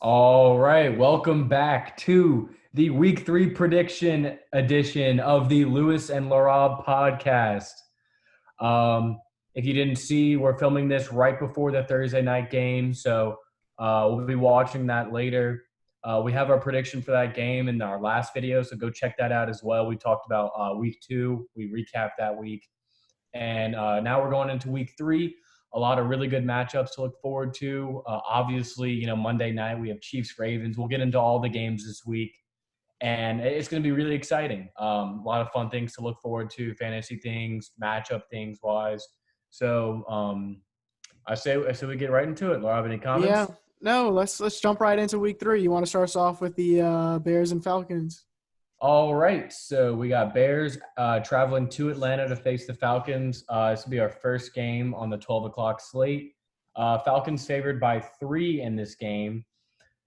All right, welcome back to the Week 3 prediction edition of the Lewis and Laraib podcast. Um, if you didn't see, we're filming this right before the Thursday night game, so we'll be watching that later. We have our prediction for that game in our last video, so go check that out as well. We talked about Week 2, we recapped that week, and now we're going into Week 3. A lot of really good matchups to look forward to. Obviously, Monday night we have Chiefs Ravens. We'll get into all the games this week, and it's going to be really exciting. A lot of fun things to look forward to, fantasy things, matchup things wise. So I say we get right into it. Laura, have any Yeah, comments? no, let's jump right into week three. You want to start us off with the Bears and Falcons? All right, so we got Bears traveling to Atlanta to face the Falcons. This will be our first game on the 12 o'clock slate. Falcons favored by 3 in this game.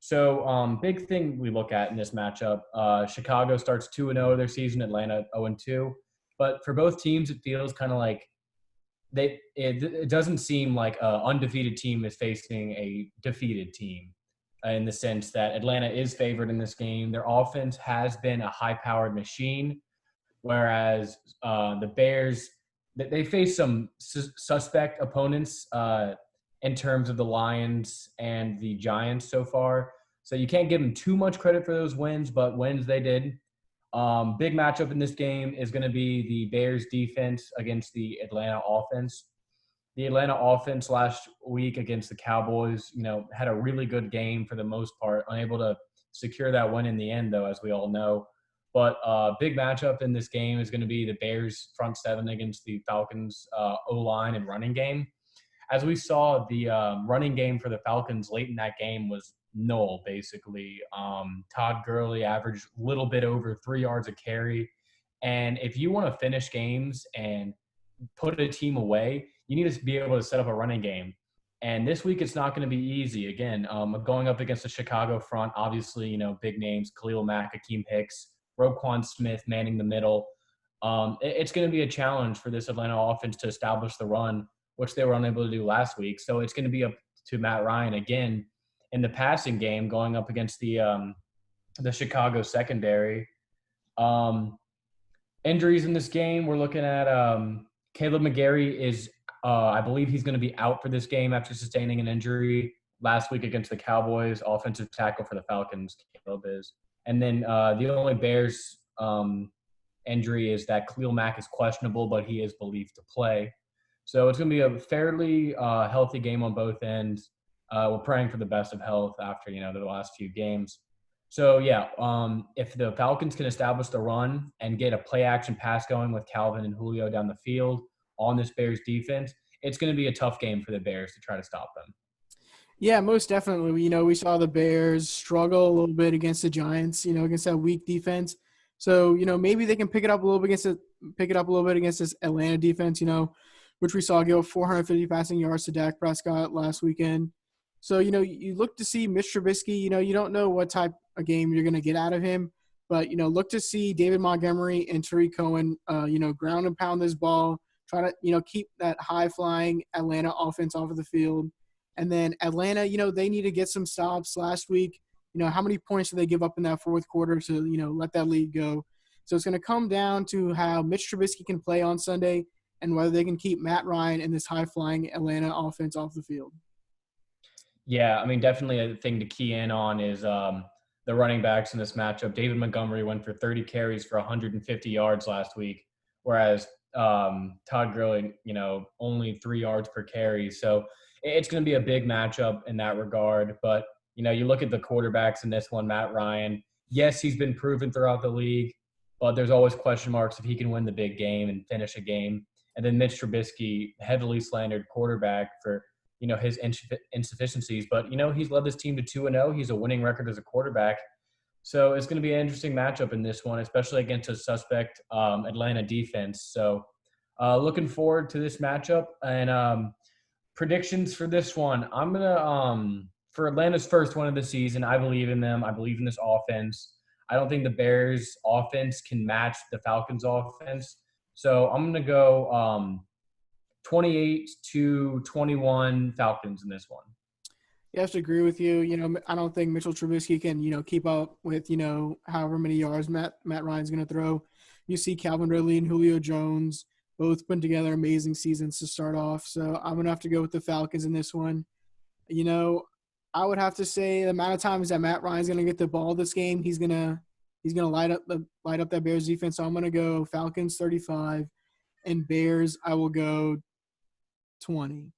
So, big thing we look at in this matchup: Chicago starts 2-0 their season, Atlanta 0-2. But for both teams, it feels kind of like it doesn't seem like an undefeated team is facing a defeated team, in the sense that Atlanta is favored in this game. Their offense has been a high-powered machine, whereas the Bears they face some suspect opponents in terms of the Lions and the Giants so far. So you can't give them too much credit for those wins, but wins they did. Big matchup in this game is going to be the Bears defense against the Atlanta offense. The Atlanta offense last week against the Cowboys, had a really good game for the most part, unable to secure that win in the end, though, as we all know. But big matchup in this game is going to be the Bears front seven against the Falcons O-line and running game. As we saw, the running game for the Falcons late in that game was null, basically. Todd Gurley averaged a little bit over 3 yards a carry. And if you want to finish games and put a team away, you need to be able to set up a running game. And this week, it's not going to be easy. Again, going up against the Chicago front, obviously, big names, Khalil Mack, Akeem Hicks, Roquan Smith manning the middle. It's going to be a challenge for this Atlanta offense to establish the run, which they were unable to do last week. So it's going to be up to Matt Ryan again in the passing game, going up against the Chicago secondary. Um, Injuries in this game, we're looking at Caleb McGarry is, I believe he's going to be out for this game after sustaining an injury last week against the Cowboys. Offensive tackle for the Falcons, Caleb is. And then the only Bears injury is that Khalil Mack is questionable, but he is believed to play. So it's going to be a fairly healthy game on both ends. We're praying for the best of health after, the last few games. So yeah, if the Falcons can establish the run and get a play action pass going with Calvin and Julio down the field on this Bears defense, it's going to be a tough game for the Bears to try to stop them. Yeah, most definitely. We saw the Bears struggle a little bit against the Giants. Against that weak defense. So maybe they can pick it up a little bit against this Atlanta defense. Which we saw give up 450 passing yards to Dak Prescott last weekend. So you look to see Mitch Trubisky. You don't know what type of game you're going to get out of him, but look to see David Montgomery and Tariq Cohen. Ground and pound this ball. Try to keep that high flying Atlanta offense off of the field. And then Atlanta, they need to get some stops last week. How many points did they give up in that fourth quarter to, let that lead go? So it's going to come down to how Mitch Trubisky can play on Sunday and whether they can keep Matt Ryan and this high-flying Atlanta offense off the field. Yeah, I mean, definitely a thing to key in on is the running backs in this matchup. David Montgomery went for 30 carries for 150 yards last week, whereas Todd Gurley, only 3 yards per carry. So it's going to be a big matchup in that regard. But, you look at the quarterbacks in this one, Matt Ryan. Yes, he's been proven throughout the league, but there's always question marks if he can win the big game and finish a game. And then Mitch Trubisky, heavily slandered quarterback for, his insufficiencies. But, he's led this team to 2-0. He's a winning record as a quarterback. So it's going to be an interesting matchup in this one, especially against a suspect Atlanta defense. So looking forward to this matchup. And predictions for this one, I'm going to for Atlanta's first one of the season, I believe in them. I believe in this offense. I don't think the Bears offense can match the Falcons offense. So I'm going to go 28-21 Falcons in this one. have to agree with you. I don't think Mitchell Trubisky can, keep up with, however many yards Matt Ryan's going to throw. You see Calvin Ridley and Julio Jones both putting together amazing seasons to start off. So I'm going to have to go with the Falcons in this one. You know, I would have to say the amount of times that Matt Ryan's going to get the ball this game, he's gonna light up that Bears defense. So I'm going to go Falcons 35 and Bears. I will go 20.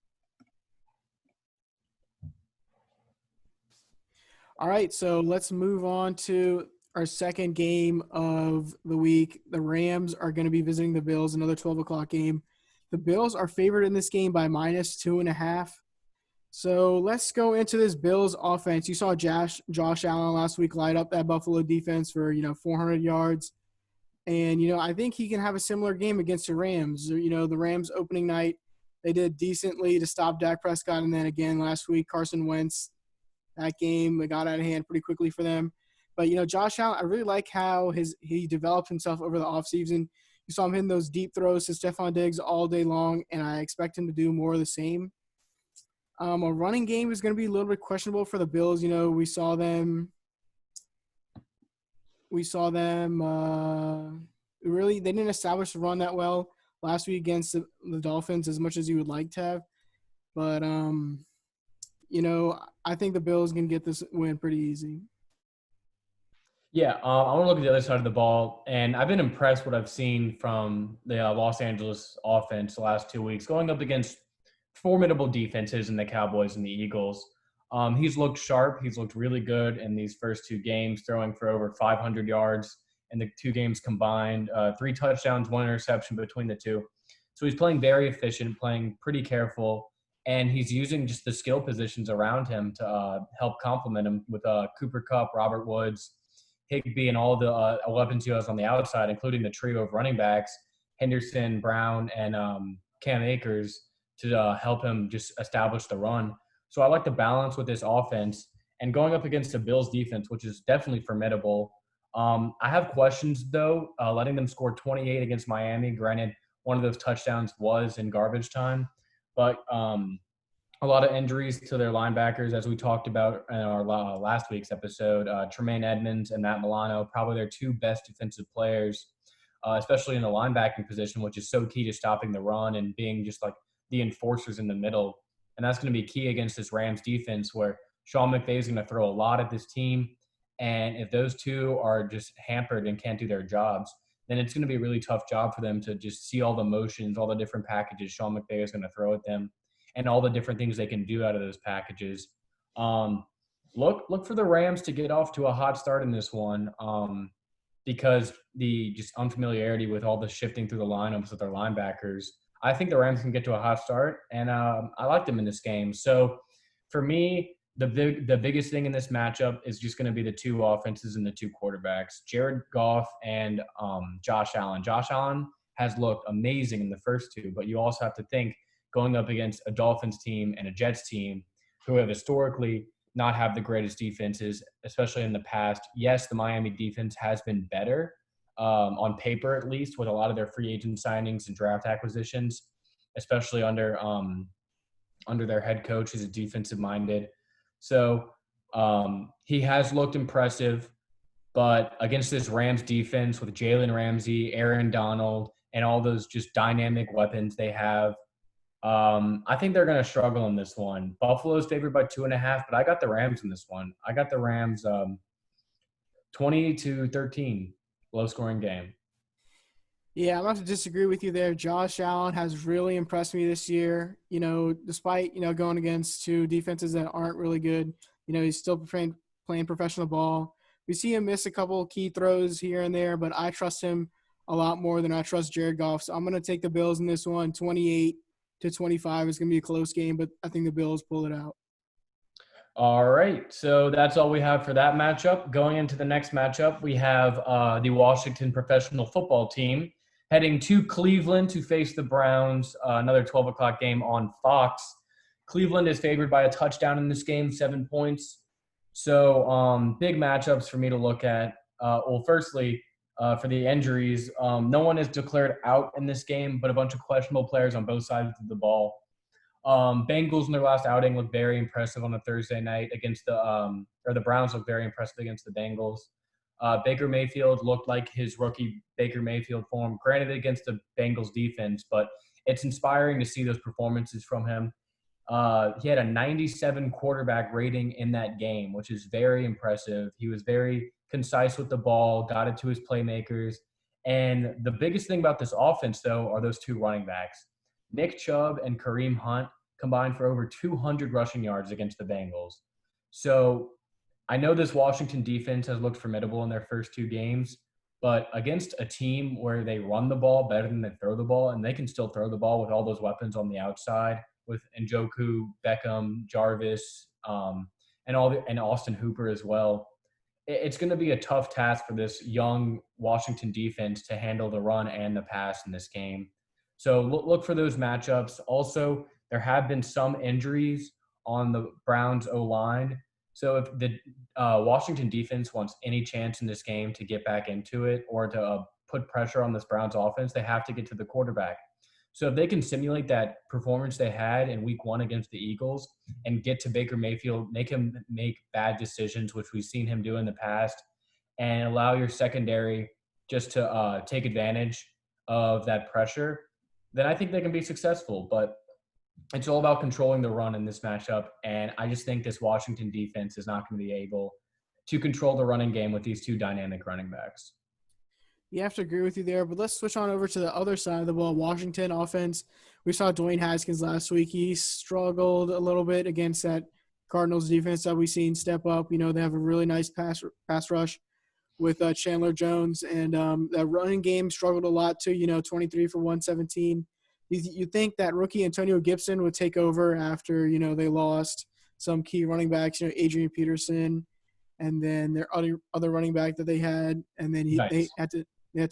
All right, so let's move on to our second game of the week. The Rams are going to be visiting the Bills, another 12 o'clock game. The Bills are favored in this game by -2.5. So let's go into this Bills offense. You saw Josh Allen last week light up that Buffalo defense for, 400 yards. And, I think he can have a similar game against the Rams. The Rams opening night, they did decently to stop Dak Prescott. And then again last week, Carson Wentz, that game, it got out of hand pretty quickly for them. But, Josh Allen, I really like how he developed himself over the offseason. You saw him hitting those deep throws to Stephon Diggs all day long, and I expect him to do more of the same. A running game is going to be a little bit questionable for the Bills. We saw them really, they didn't establish the run that well last week against the Dolphins as much as you would like to have. But, I think the Bills can get this win pretty easy. Yeah, I want to look at the other side of the ball, and I've been impressed what I've seen from the Los Angeles offense the last 2 weeks, going up against formidable defenses in the Cowboys and the Eagles. He's looked sharp. He's looked really good in these first two games, throwing for over 500 yards in the two games combined, 3 touchdowns, 1 interception between the two. So he's playing very efficient, playing pretty careful, and he's using just the skill positions around him to help complement him with Cooper Kupp, Robert Woods, Higbee, and all the weapons he has on the outside, including the trio of running backs, Henderson, Brown, and Cam Akers, to help him just establish the run. So I like the balance with this offense. And going up against the Bills defense, which is definitely formidable. I have questions, though, letting them score 28 against Miami. Granted, one of those touchdowns was in garbage time. But a lot of injuries to their linebackers, as we talked about in our last week's episode. Tremaine Edmonds and Matt Milano, probably their 2 best defensive players, especially in the linebacking position, which is so key to stopping the run and being just like the enforcers in the middle. And that's going to be key against this Rams defense where Sean McVay is going to throw a lot at this team. And if those two are just hampered and can't do their jobs, then it's going to be a really tough job for them to just see all the motions, all the different packages Sean McVay is going to throw at them, and all the different things they can do out of those packages. Look for the Rams to get off to a hot start in this one because the just unfamiliarity with all the shifting through the lineups with their linebackers. I think the Rams can get to a hot start, and I like them in this game. So for me, the biggest thing in this matchup is just going to be the 2 offenses and the 2 quarterbacks, Jared Goff and Josh Allen. Josh Allen has looked amazing in the first 2, but you also have to think going up against a Dolphins team and a Jets team who have historically not have the greatest defenses, especially in the past. Yes, the Miami defense has been better, on paper at least, with a lot of their free agent signings and draft acquisitions, especially under their head coach who's defensive-minded. So he has looked impressive, but against this Rams defense with Jalen Ramsey, Aaron Donald, and all those just dynamic weapons they have, I think they're going to struggle in this one. Buffalo's favored by 2.5, but I got the Rams in this one. I got the Rams 20-13, low-scoring game. Yeah, I'm going to disagree with you there. Josh Allen has really impressed me this year. Despite, going against 2 defenses that aren't really good, he's still playing professional ball. We see him miss a couple key throws here and there, but I trust him a lot more than I trust Jared Goff. So I'm going to take the Bills in this one, 28-25. It's going to be a close game, but I think the Bills pull it out. All right, so that's all we have for that matchup. Going into the next matchup, we have the Washington professional football team heading to Cleveland to face the Browns, another 12 o'clock game on Fox. Cleveland is favored by a touchdown in this game, 7 points. So big matchups for me to look at. Firstly, for the injuries, no one is declared out in this game, but a bunch of questionable players on both sides of the ball. Bengals in their last outing looked very impressive on a Thursday night against or the Browns looked very impressive against the Bengals. Baker Mayfield looked like his rookie Baker Mayfield form, granted against the Bengals defense, but it's inspiring to see those performances from him. He had a 97 quarterback rating in that game, which is very impressive. He was very concise with the ball, got it to his playmakers. And the biggest thing about this offense, though, are those two running backs. Nick Chubb and Kareem Hunt combined for over 200 rushing yards against the Bengals. So I know this Washington defense has looked formidable in their first two games, but against a team where they run the ball better than they throw the ball, and they can still throw the ball with all those weapons on the outside with Njoku, Beckham, Jarvis, and Austin Hooper as well. It's going to be a tough task for this young Washington defense to handle the run and the pass in this game. So look for those matchups. Also, there have been some injuries on the Browns O-line. So if the Washington defense wants any chance in this game to get back into it or to put pressure on this Browns offense, they have to get to the quarterback. So if they can simulate that performance they had in week one against the Eagles and get to Baker Mayfield, make him make bad decisions, which we've seen him do in the past, and allow your secondary just to take advantage of that pressure, then I think they can be successful. But it's all about controlling the run in this matchup. And I just think this Washington defense is not going to be able to control the running game with these two dynamic running backs. You have to agree with you there, but let's switch on over to the other side of the ball. Washington offense. We saw Dwayne Haskins last week. He struggled a little bit against that Cardinals defense that we've seen step up. You know, they have a really nice pass rush with Chandler Jones, and that running game struggled a lot too. You know, 23 for 117. You think that rookie Antonio Gibson would take over after, you know, they lost some key running backs, you know, Adrian Peterson, and then their other running back that they had, and then they had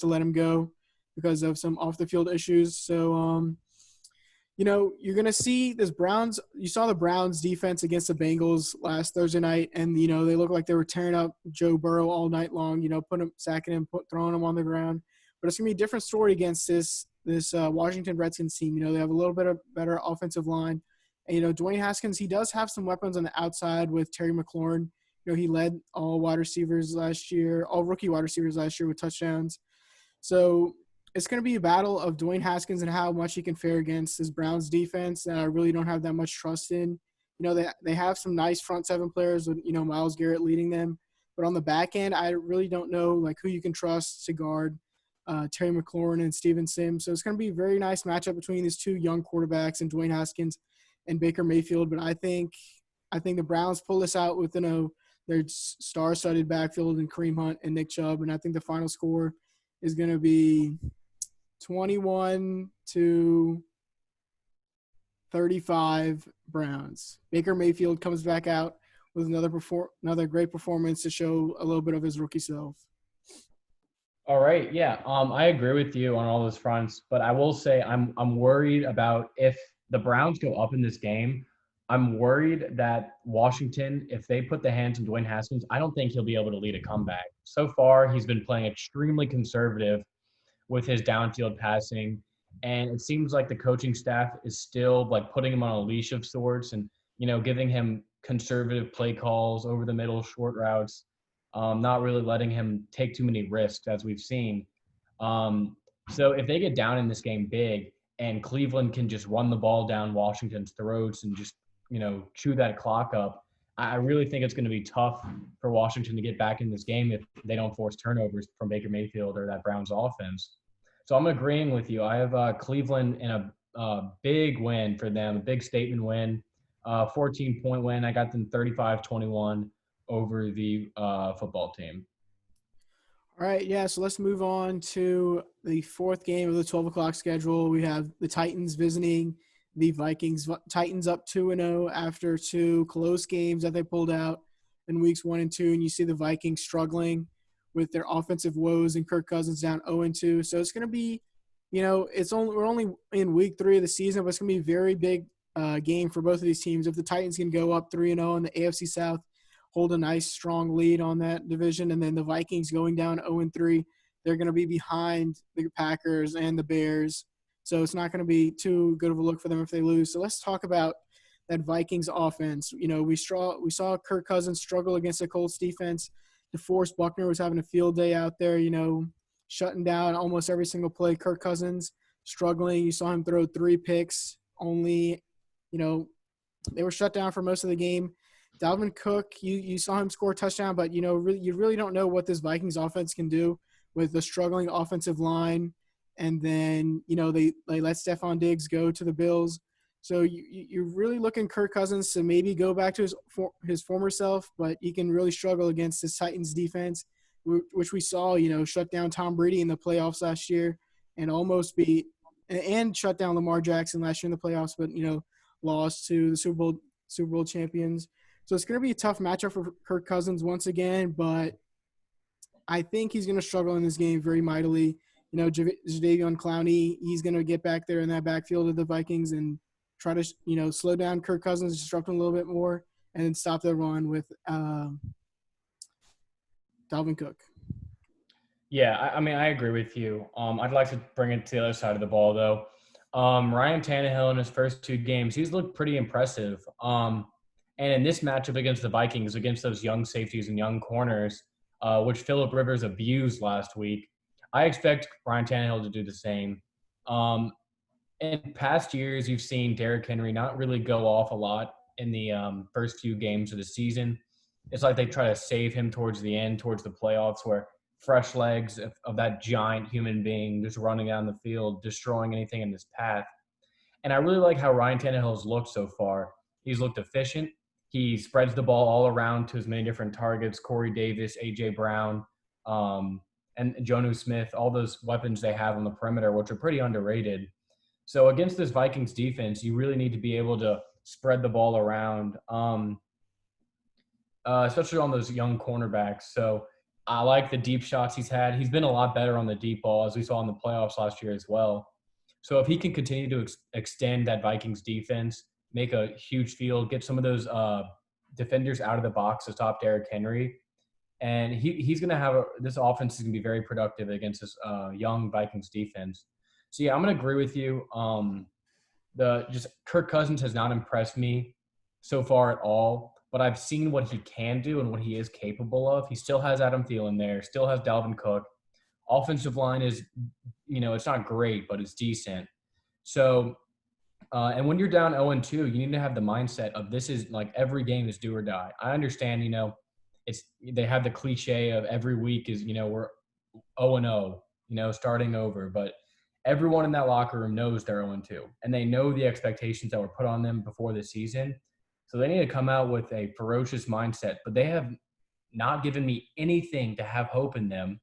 to let him go because of some off the field issues. So, you know, you're going to see this Browns – you saw the Browns defense against the Bengals last Thursday night, and, you know, they looked like they were tearing up Joe Burrow all night long, you know, sacking him, throwing him on the ground. But it's going to be a different story against this Washington Redskins team. You know, they have a little bit of better offensive line. And, you know, Dwayne Haskins, he does have some weapons on the outside with Terry McLaurin. You know, he led all rookie wide receivers last year with touchdowns. So it's going to be a battle of Dwayne Haskins and how much he can fare against this Browns defense that I really don't have that much trust in. You know, they have some nice front seven players with, you know, Myles Garrett leading them. But on the back end, I really don't know, like, who you can trust to guard Terry McLaurin and Steven Sims. So it's going to be a very nice matchup between these two young quarterbacks and Dwayne Haskins and Baker Mayfield. But I think the Browns pull this out with, you know, their star-studded backfield and Kareem Hunt and Nick Chubb. And I think the final score is going to be 21-35 Browns. Baker Mayfield comes back out with another great performance to show a little bit of his rookie self. All right, yeah, I agree with you on all those fronts, but I will say I'm worried about if the Browns go up in this game. I'm worried that Washington, if they put the hands on Dwayne Haskins, I don't think he'll be able to lead a comeback. So far, he's been playing extremely conservative with his downfield passing, and it seems like the coaching staff is still like putting him on a leash of sorts and, you know, giving him conservative play calls over the middle, short routes, not really letting him take too many risks as we've seen. So if they get down in this game big and Cleveland can just run the ball down Washington's throats and just, you know, chew that clock up, I really think it's going to be tough for Washington to get back in this game if they don't force turnovers from Baker Mayfield or that Browns offense. So I'm agreeing with you. I have Cleveland in a big win for them, a big statement win, 14-point win. I got them 35-21 over the football team. All right, yeah, so let's move on to the fourth game of the 12 o'clock schedule. We have the Titans visiting the Vikings. Titans up 2-0 after two close games that they pulled out in weeks 1 and 2, and you see the Vikings struggling with their offensive woes and Kirk Cousins down 0-2. So it's going to be, you know, we're only in week 3 of the season, but it's going to be a very big game for both of these teams. If the Titans can go up 3-0 in the AFC South, hold a nice strong lead on that division, and then the Vikings going down 0-3, they're going to be behind the Packers and the Bears. So it's not going to be too good of a look for them if they lose. So let's talk about that Vikings offense. We saw Kirk Cousins struggle against the Colts defense. DeForest Buckner was having a field day out there, shutting down almost every single play. Kirk Cousins struggling. You saw him throw 3 picks. Only, they were shut down for most of the game. Dalvin Cook, you saw him score a touchdown, but you really don't know what this Vikings offense can do with the struggling offensive line. And then they let Stephon Diggs go to the Bills. So you're really looking Kirk Cousins to maybe go back to his former self, but he can really struggle against this Titans defense, which we saw shut down Tom Brady in the playoffs last year and almost beat and shut down Lamar Jackson last year in the playoffs, but lost to the Super Bowl champions. So it's going to be a tough matchup for Kirk Cousins once again, but I think he's going to struggle in this game very mightily. Jadeveon Clowney, he's going to get back there in that backfield of the Vikings and try to, slow down Kirk Cousins, disrupt him a little bit more, and then stop the run with Dalvin Cook. Yeah, I agree with you. I'd like to bring it to the other side of the ball, though. Ryan Tannehill in his first 2 games, he's looked pretty impressive. And in this matchup against the Vikings, against those young safeties and young corners, which Phillip Rivers abused last week, I expect Ryan Tannehill to do the same. In past years, you've seen Derrick Henry not really go off a lot in the first few games of the season. It's like they try to save him towards the end, towards the playoffs, where fresh legs of that giant human being just running down the field, destroying anything in his path. And I really like how Ryan Tannehill's looked so far. He's looked efficient. He spreads the ball all around to as many different targets, Corey Davis, A.J. Brown, and Jonnu Smith, all those weapons they have on the perimeter, which are pretty underrated. So against this Vikings defense, you really need to be able to spread the ball around, especially on those young cornerbacks. So I like the deep shots he's had. He's been a lot better on the deep ball, as we saw in the playoffs last year as well. So if he can continue to extend that Vikings defense, make a huge field, get some of those defenders out of the box to stop Derrick Henry, and he's going to have this offense is going to be very productive against this young Vikings defense. So yeah, I'm going to agree with you. Just Kirk Cousins has not impressed me so far at all, but I've seen what he can do and what he is capable of. He still has Adam Thielen there, still has Dalvin Cook. Offensive line is, it's not great, but it's decent. So, and when you're down 0-2, you need to have the mindset of this is like every game is do or die. I understand, they have the cliche of every week is, we're 0-0, starting over, but everyone in that locker room knows they're 0-2, and they know the expectations that were put on them before the season. So they need to come out with a ferocious mindset, but they have not given me anything to have hope in them.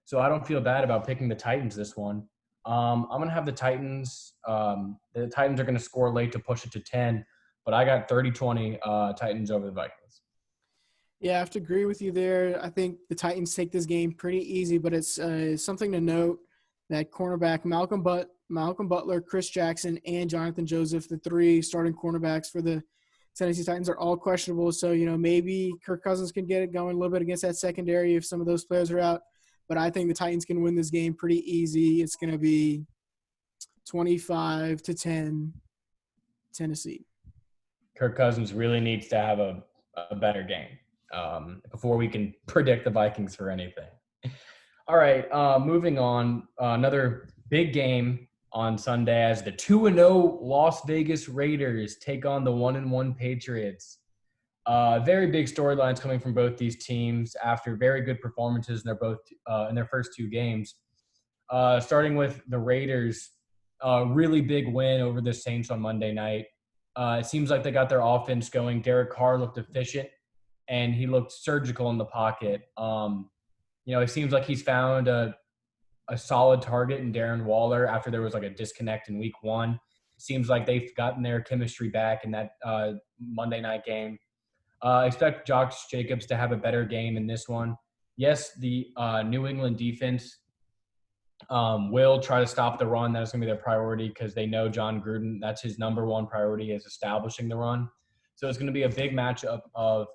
So I don't feel bad about picking the Titans this one. I'm going to have the Titans. The Titans are going to score late to push it to 10, but I got 30-20 Titans over the Vikings. Yeah, I have to agree with you there. I think the Titans take this game pretty easy, but it's something to note that cornerback Malcolm Butler, Chris Jackson, and Jonathan Joseph, the 3 starting cornerbacks for the Tennessee Titans, are all questionable. So, maybe Kirk Cousins can get it going a little bit against that secondary if some of those players are out. But I think the Titans can win this game pretty easy. It's going to be 25-10 Tennessee. Kirk Cousins really needs to have a better game before we can predict the Vikings for anything. All right, moving on. Another big game on Sunday as the 2-0 Las Vegas Raiders take on the 1-1 Patriots. Very big storylines coming from both these teams after very good performances in their first 2 games. Starting with the Raiders, really big win over the Saints on Monday night. It seems like they got their offense going. Derek Carr looked efficient, and he looked surgical in the pocket. It seems like he's found a solid target in Darren Waller after there was like a disconnect in week 1. It seems like they've gotten their chemistry back in that Monday night game. Expect Josh Jacobs to have a better game in this one. Yes, the New England defense will try to stop the run. That's going to be their priority because they know John Gruden, that's his number 1 priority, is establishing the run. So it's going to be a big matchup of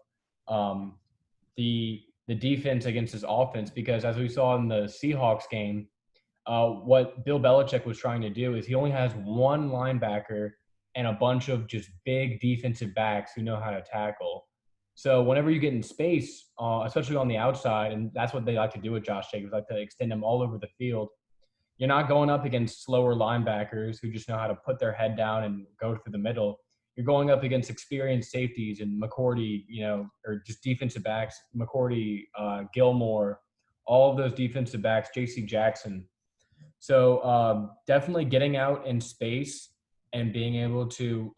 the defense against his offense because as we saw in the Seahawks game, what Bill Belichick was trying to do is he only has one linebacker and a bunch of just big defensive backs who know how to tackle. So whenever you get in space, especially on the outside, and that's what they like to do with Josh Jacobs, like to extend him all over the field. You're not going up against slower linebackers who just know how to put their head down and go through the middle. You're going up against experienced safeties and McCourty, or just defensive backs, McCourty, Gilmore, all of those defensive backs, J.C. Jackson. So definitely getting out in space and being able to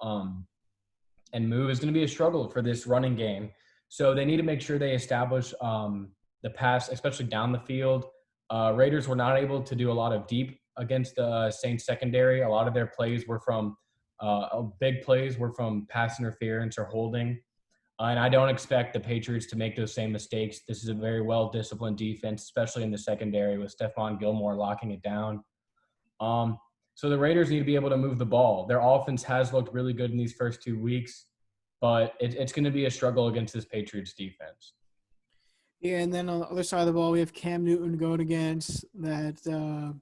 and move is going to be a struggle for this running game. So they need to make sure they establish the pass, especially down the field. Raiders were not able to do a lot of deep against the Saints secondary. A lot of their plays were from big plays were from pass interference or holding. And I don't expect the Patriots to make those same mistakes. This is a very well-disciplined defense, especially in the secondary with Stephon Gilmore locking it down. So the Raiders need to be able to move the ball. Their offense has looked really good in these first 2 weeks, but it's going to be a struggle against this Patriots defense. Yeah, and then on the other side of the ball, we have Cam Newton going against that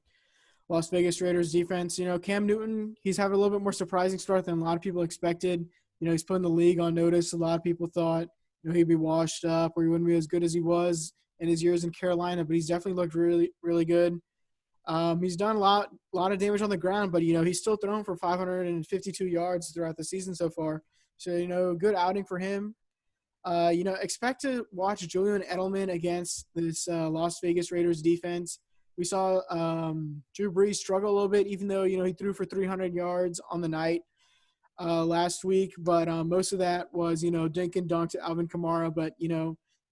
Las Vegas Raiders defense. Cam Newton, he's having a little bit more surprising start than a lot of people expected. He's putting the league on notice. A lot of people thought, he'd be washed up or he wouldn't be as good as he was in his years in Carolina, but he's definitely looked really, really good. He's done a lot of damage on the ground, but, he's still thrown for 552 yards throughout the season so far. So, good outing for him. Expect to watch Julian Edelman against this Las Vegas Raiders defense. We saw Drew Brees struggle a little bit, even though, he threw for 300 yards on the night last week. But most of that was, dink and dunk to Alvin Kamara. But,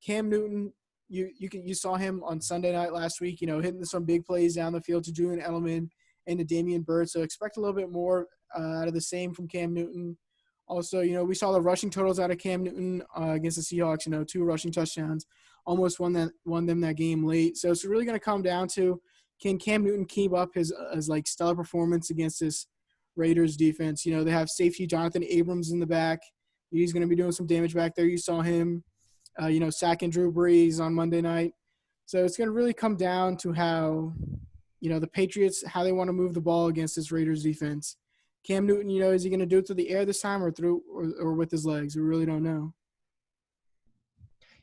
Cam Newton, you saw him on Sunday night last week, hitting some big plays down the field to Julian Edelman and to Damian Byrd. So expect a little bit more out of the same from Cam Newton. Also, we saw the rushing totals out of Cam Newton against the Seahawks, 2 rushing touchdowns, almost won them that game late. So it's really going to come down to, can Cam Newton keep up his stellar performance against this Raiders defense? They have safety Jonathan Abrams in the back. He's going to be doing some damage back there. You saw him, sacking Drew Brees on Monday night. So it's going to really come down to how, the Patriots, how they want to move the ball against this Raiders defense. Cam Newton, is he going to do it through the air this time or with his legs? We really don't know.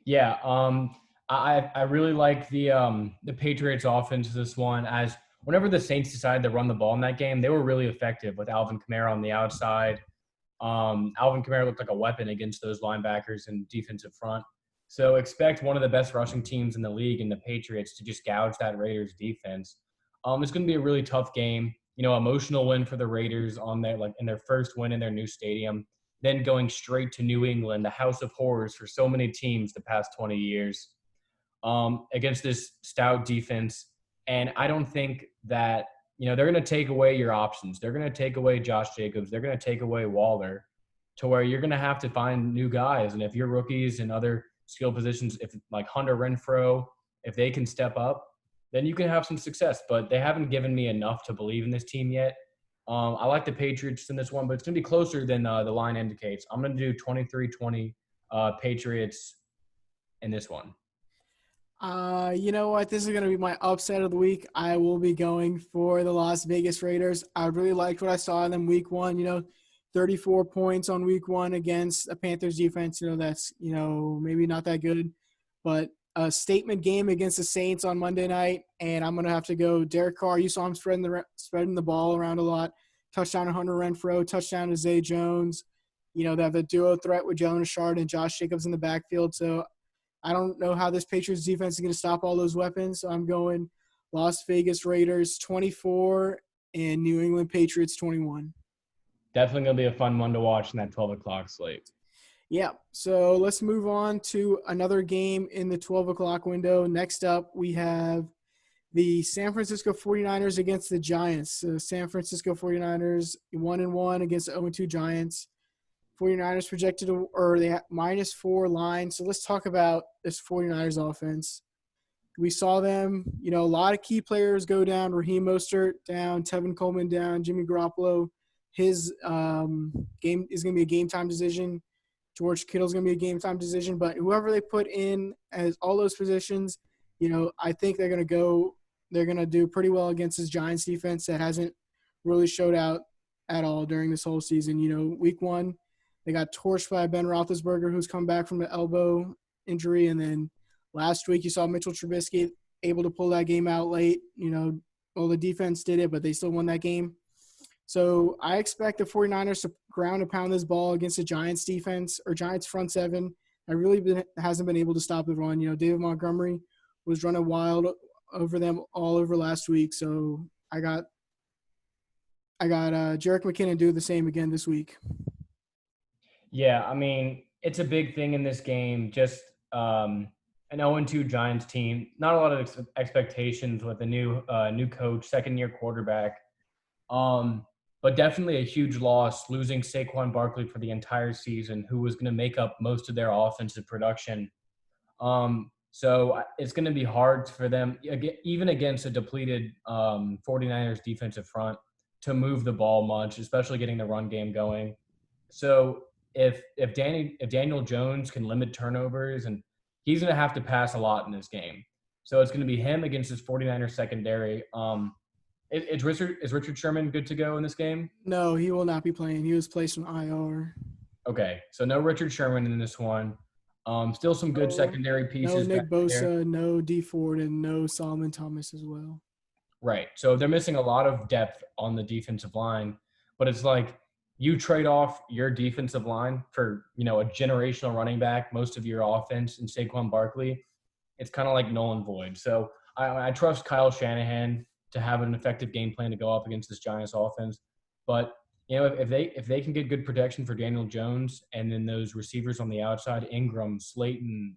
Yeah, I really like the Patriots offense this one, as whenever the Saints decided to run the ball in that game, they were really effective with Alvin Kamara on the outside. Alvin Kamara looked like a weapon against those linebackers and defensive front. So expect one of the best rushing teams in the league in the Patriots to just gouge that Raiders defense. It's going to be a really tough game. Emotional win for the Raiders in their first win in their new stadium, then going straight to New England, the house of horrors for so many teams the past 20 years, against this stout defense. And I don't think that, they're going to take away your options. They're going to take away Josh Jacobs. They're going to take away Waller, to where you're going to have to find new guys. And if your rookies and other skill positions, if like Hunter Renfrow, if they can step up, then you can have some success. But they haven't given me enough to believe in this team yet. I like the Patriots in this one, but it's going to be closer than the line indicates. I'm going to do 23-20 Patriots in this one. You know what? This is going to be my upset of the week. I will be going for the Las Vegas Raiders. I really liked what I saw in them week 1, 34 points on week 1 against a Panthers defense. That's, maybe not that good, but a statement game against the Saints on Monday night, and I'm going to have to go Derek Carr. You saw him spreading the ball around a lot. Touchdown to Hunter Renfrow, touchdown to Zay Jones. They have a duo threat with Jalen Richard and Josh Jacobs in the backfield. So I don't know how this Patriots defense is going to stop all those weapons. So I'm going Las Vegas Raiders 24 and New England Patriots 21. Definitely going to be a fun one to watch in that 12 o'clock slate. Yeah, so let's move on to another game in the 12 o'clock window. Next up, we have the San Francisco 49ers against the Giants. So San Francisco 49ers 1-1 against the 0-2 Giants. 49ers projected they have -4 line. So let's talk about this 49ers offense. We saw them, a lot of key players go down. Raheem Mostert down, Tevin Coleman down, Jimmy Garoppolo. His game is going to be a game-time decision. George Kittle's going to be a game-time decision. But whoever they put in as all those positions, I think they're going to go they're gonna do pretty well against this Giants defense that hasn't really showed out at all during this whole season. Week 1, they got torched by Ben Roethlisberger, who's come back from the elbow injury, and then last week you saw Mitchell Trubisky able to pull that game out late. Well, the defense did it, but they still won that game. So I expect the 49ers to ground and pound this ball against the Giants defense or Giants front seven. Hasn't been able to stop the run. David Montgomery was running wild over them all over last week. So I got Jerick McKinnon do the same again this week. Yeah, I mean, it's a big thing in this game. Just an 0-2 Giants team. Not a lot of expectations with a new coach, second-year quarterback. But definitely a huge loss, losing Saquon Barkley for the entire season, who was going to make up most of their offensive production. So it's going to be hard for them, even against a depleted 49ers defensive front, to move the ball much, especially getting the run game going. So if Daniel Jones can limit turnovers, and he's going to have to pass a lot in this game. So it's going to be him against his 49ers secondary. Is Richard Sherman good to go in this game? No, he will not be playing. He was placed on IR. Okay, so no Richard Sherman in this one. Still some good secondary pieces. No Nick Bosa, no D Ford, and no Solomon Thomas as well. Right. So they're missing a lot of depth on the defensive line, but it's like you trade off your defensive line for, a generational running back, most of your offense, and Saquon Barkley. It's kind of like null and void. So I trust Kyle Shanahan to have an effective game plan to go up against this Giants offense. But, if they can get good protection for Daniel Jones and then those receivers on the outside, Ingram, Slayton,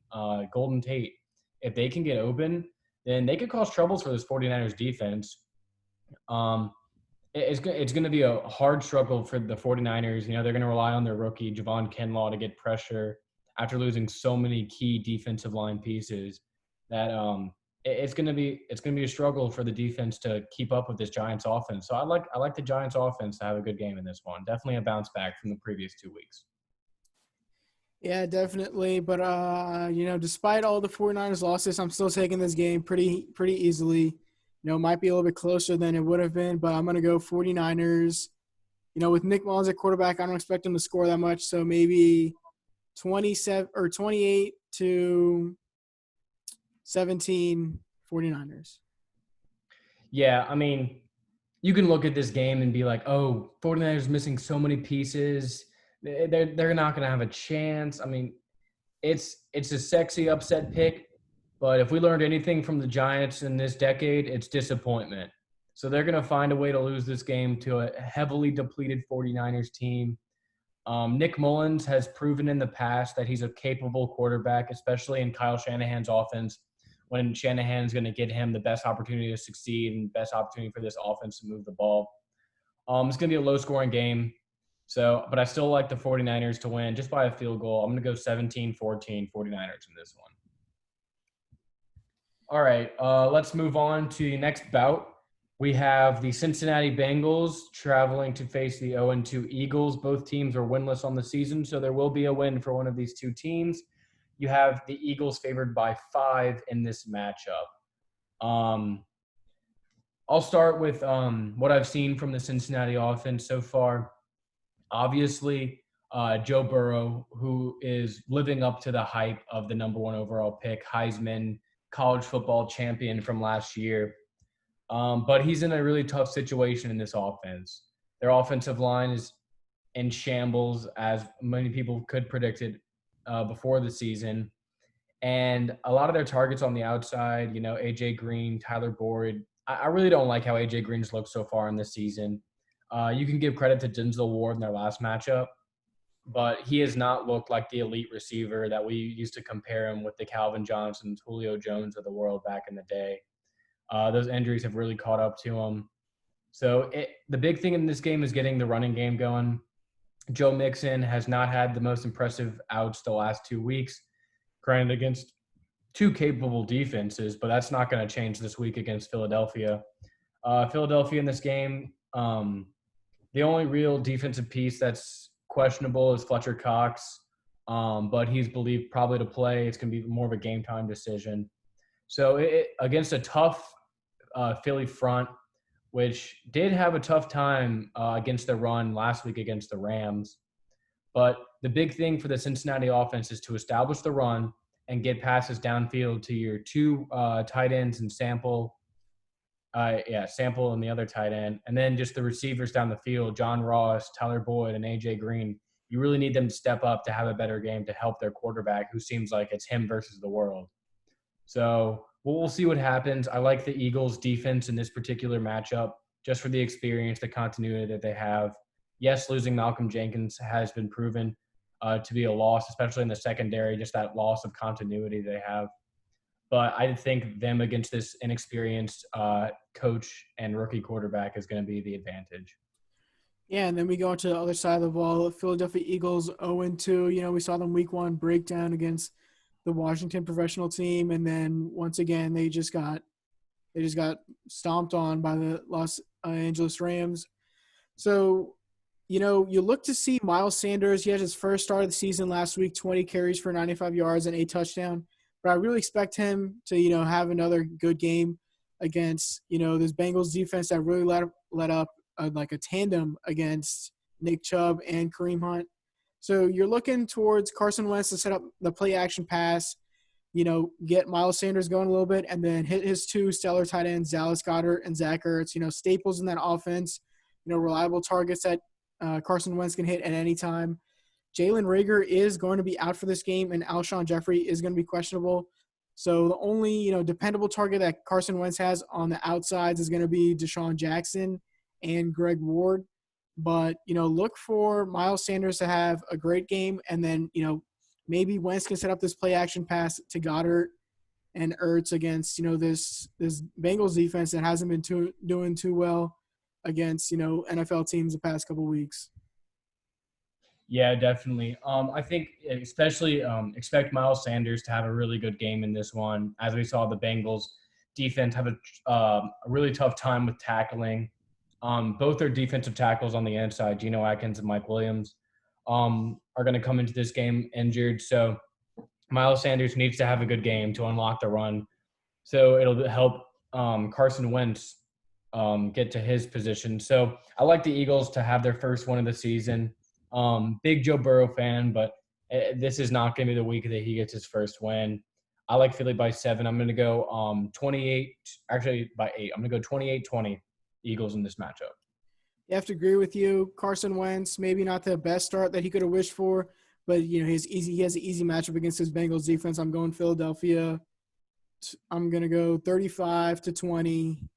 Golden Tate, if they can get open, then they could cause troubles for this 49ers defense. It's going to be a hard struggle for the 49ers. They're going to rely on their rookie, Javon Kinlaw, to get pressure after losing so many key defensive line pieces that it's going to be a struggle for the defense to keep up with this Giants offense. So I like the Giants offense to have a good game in this one. Definitely a bounce back from the previous 2 weeks. Yeah, definitely. But, despite all the 49ers losses, I'm still taking this game pretty easily. It might be a little bit closer than it would have been, but I'm going to go 49ers. With Nick Mullins at quarterback, I don't expect him to score that much. So maybe 27 or 28 to 17 49ers. Yeah, I mean, you can look at this game and be like, oh, 49ers missing so many pieces. They're not going to have a chance. I mean, it's a sexy upset pick, but if we learned anything from the Giants in this decade, it's disappointment. So they're going to find a way to lose this game to a heavily depleted 49ers team. Nick Mullins has proven in the past that he's a capable quarterback, especially in Kyle Shanahan's offense, when Shanahan's going to get him the best opportunity to succeed and best opportunity for this offense to move the ball. It's going to be a low-scoring game. But I still like the 49ers to win just by a field goal. I'm going to go 17-14 49ers in this one. All right, let's move on to the next bout. We have the Cincinnati Bengals traveling to face the 0-2 Eagles. Both teams are winless on the season, so there will be a win for one of these two teams. You have the Eagles favored by 5 in this matchup. I'll start with what I've seen from the Cincinnati offense so far. Obviously, Joe Burrow, who is living up to the hype of the number 1 overall pick, Heisman, college football champion from last year. But he's in a really tough situation in this offense. Their offensive line is in shambles, as many people could predict it before the season. And a lot of their targets on the outside, A.J. Green, Tyler Boyd. I really don't like how A.J. Green's looked so far in this season. You can give credit to Denzel Ward in their last matchup, but he has not looked like the elite receiver that we used to compare him with the Calvin Johnsons, Julio Jones of the world back in the day. Those injuries have really caught up to him. So the big thing in this game is getting the running game going. Joe Mixon has not had the most impressive outs the last 2 weeks, granted against 2 capable defenses, but that's not going to change this week against Philadelphia. Philadelphia in this game, the only real defensive piece that's questionable is Fletcher Cox, but he's believed probably to play. It's going to be more of a game time decision. So against a tough Philly front, which did have a tough time against the run last week against the Rams. But the big thing for the Cincinnati offense is to establish the run and get passes downfield to your two tight ends and Sample. Sample and the other tight end. And then just the receivers down the field, John Ross, Tyler Boyd, and A.J. Green. You really need them to step up to have a better game to help their quarterback, who seems like it's him versus the world. So we'll see what happens. I like the Eagles' defense in this particular matchup just for the experience, the continuity that they have. Yes, losing Malcolm Jenkins has been proven to be a loss, especially in the secondary, just that loss of continuity they have. But I think them against this inexperienced coach and rookie quarterback is going to be the advantage. Yeah, and then we go into the other side of the ball. Philadelphia Eagles 0-2. You know, we saw them week 1 breakdown against the Washington professional team, and then once again they just got stomped on by the Los Angeles Rams. So, you know, you look to see Miles Sanders. He had his first start of the season last week, 20 carries for 95 yards and a touchdown. But I really expect him to, you know, have another good game against, you know, this Bengals defense that really let up like a tandem against Nick Chubb and Kareem Hunt. So you're looking towards Carson Wentz to set up the play action pass, you know, get Miles Sanders going a little bit, and then hit his two stellar tight ends, Dallas Goedert and Zach Ertz, you know, staples in that offense, you know, reliable targets that Carson Wentz can hit at any time. Jalen Reagor is going to be out for this game, and Alshon Jeffrey is going to be questionable. So the only, you know, dependable target that Carson Wentz has on the outsides is going to be Deshaun Jackson and Greg Ward. But, you know, look for Miles Sanders to have a great game, and then, you know, maybe Wentz can set up this play action pass to Goddard and Ertz against, you know, this Bengals defense that hasn't been doing too well against, you know, NFL teams the past couple weeks. Yeah, definitely. I think especially expect Miles Sanders to have a really good game in this one. As we saw, the Bengals defense have a really tough time with tackling. Both their defensive tackles on the inside, Geno Atkins and Mike Williams, are going to come into this game injured. So Miles Sanders needs to have a good game to unlock the run. So it'll help Carson Wentz get to his position. So I like the Eagles to have their first one of the season. Big Joe Burrow fan, but this is not going to be the week that he gets his first win. I like Philly by 7. I'm going to go 28, actually by 8. I'm going to go 28-20 Eagles in this matchup. You have to agree with you. Carson Wentz, maybe not the best start that he could have wished for, but, you know, he has an easy matchup against his Bengals defense. I'm going Philadelphia. I'm going to go 35-20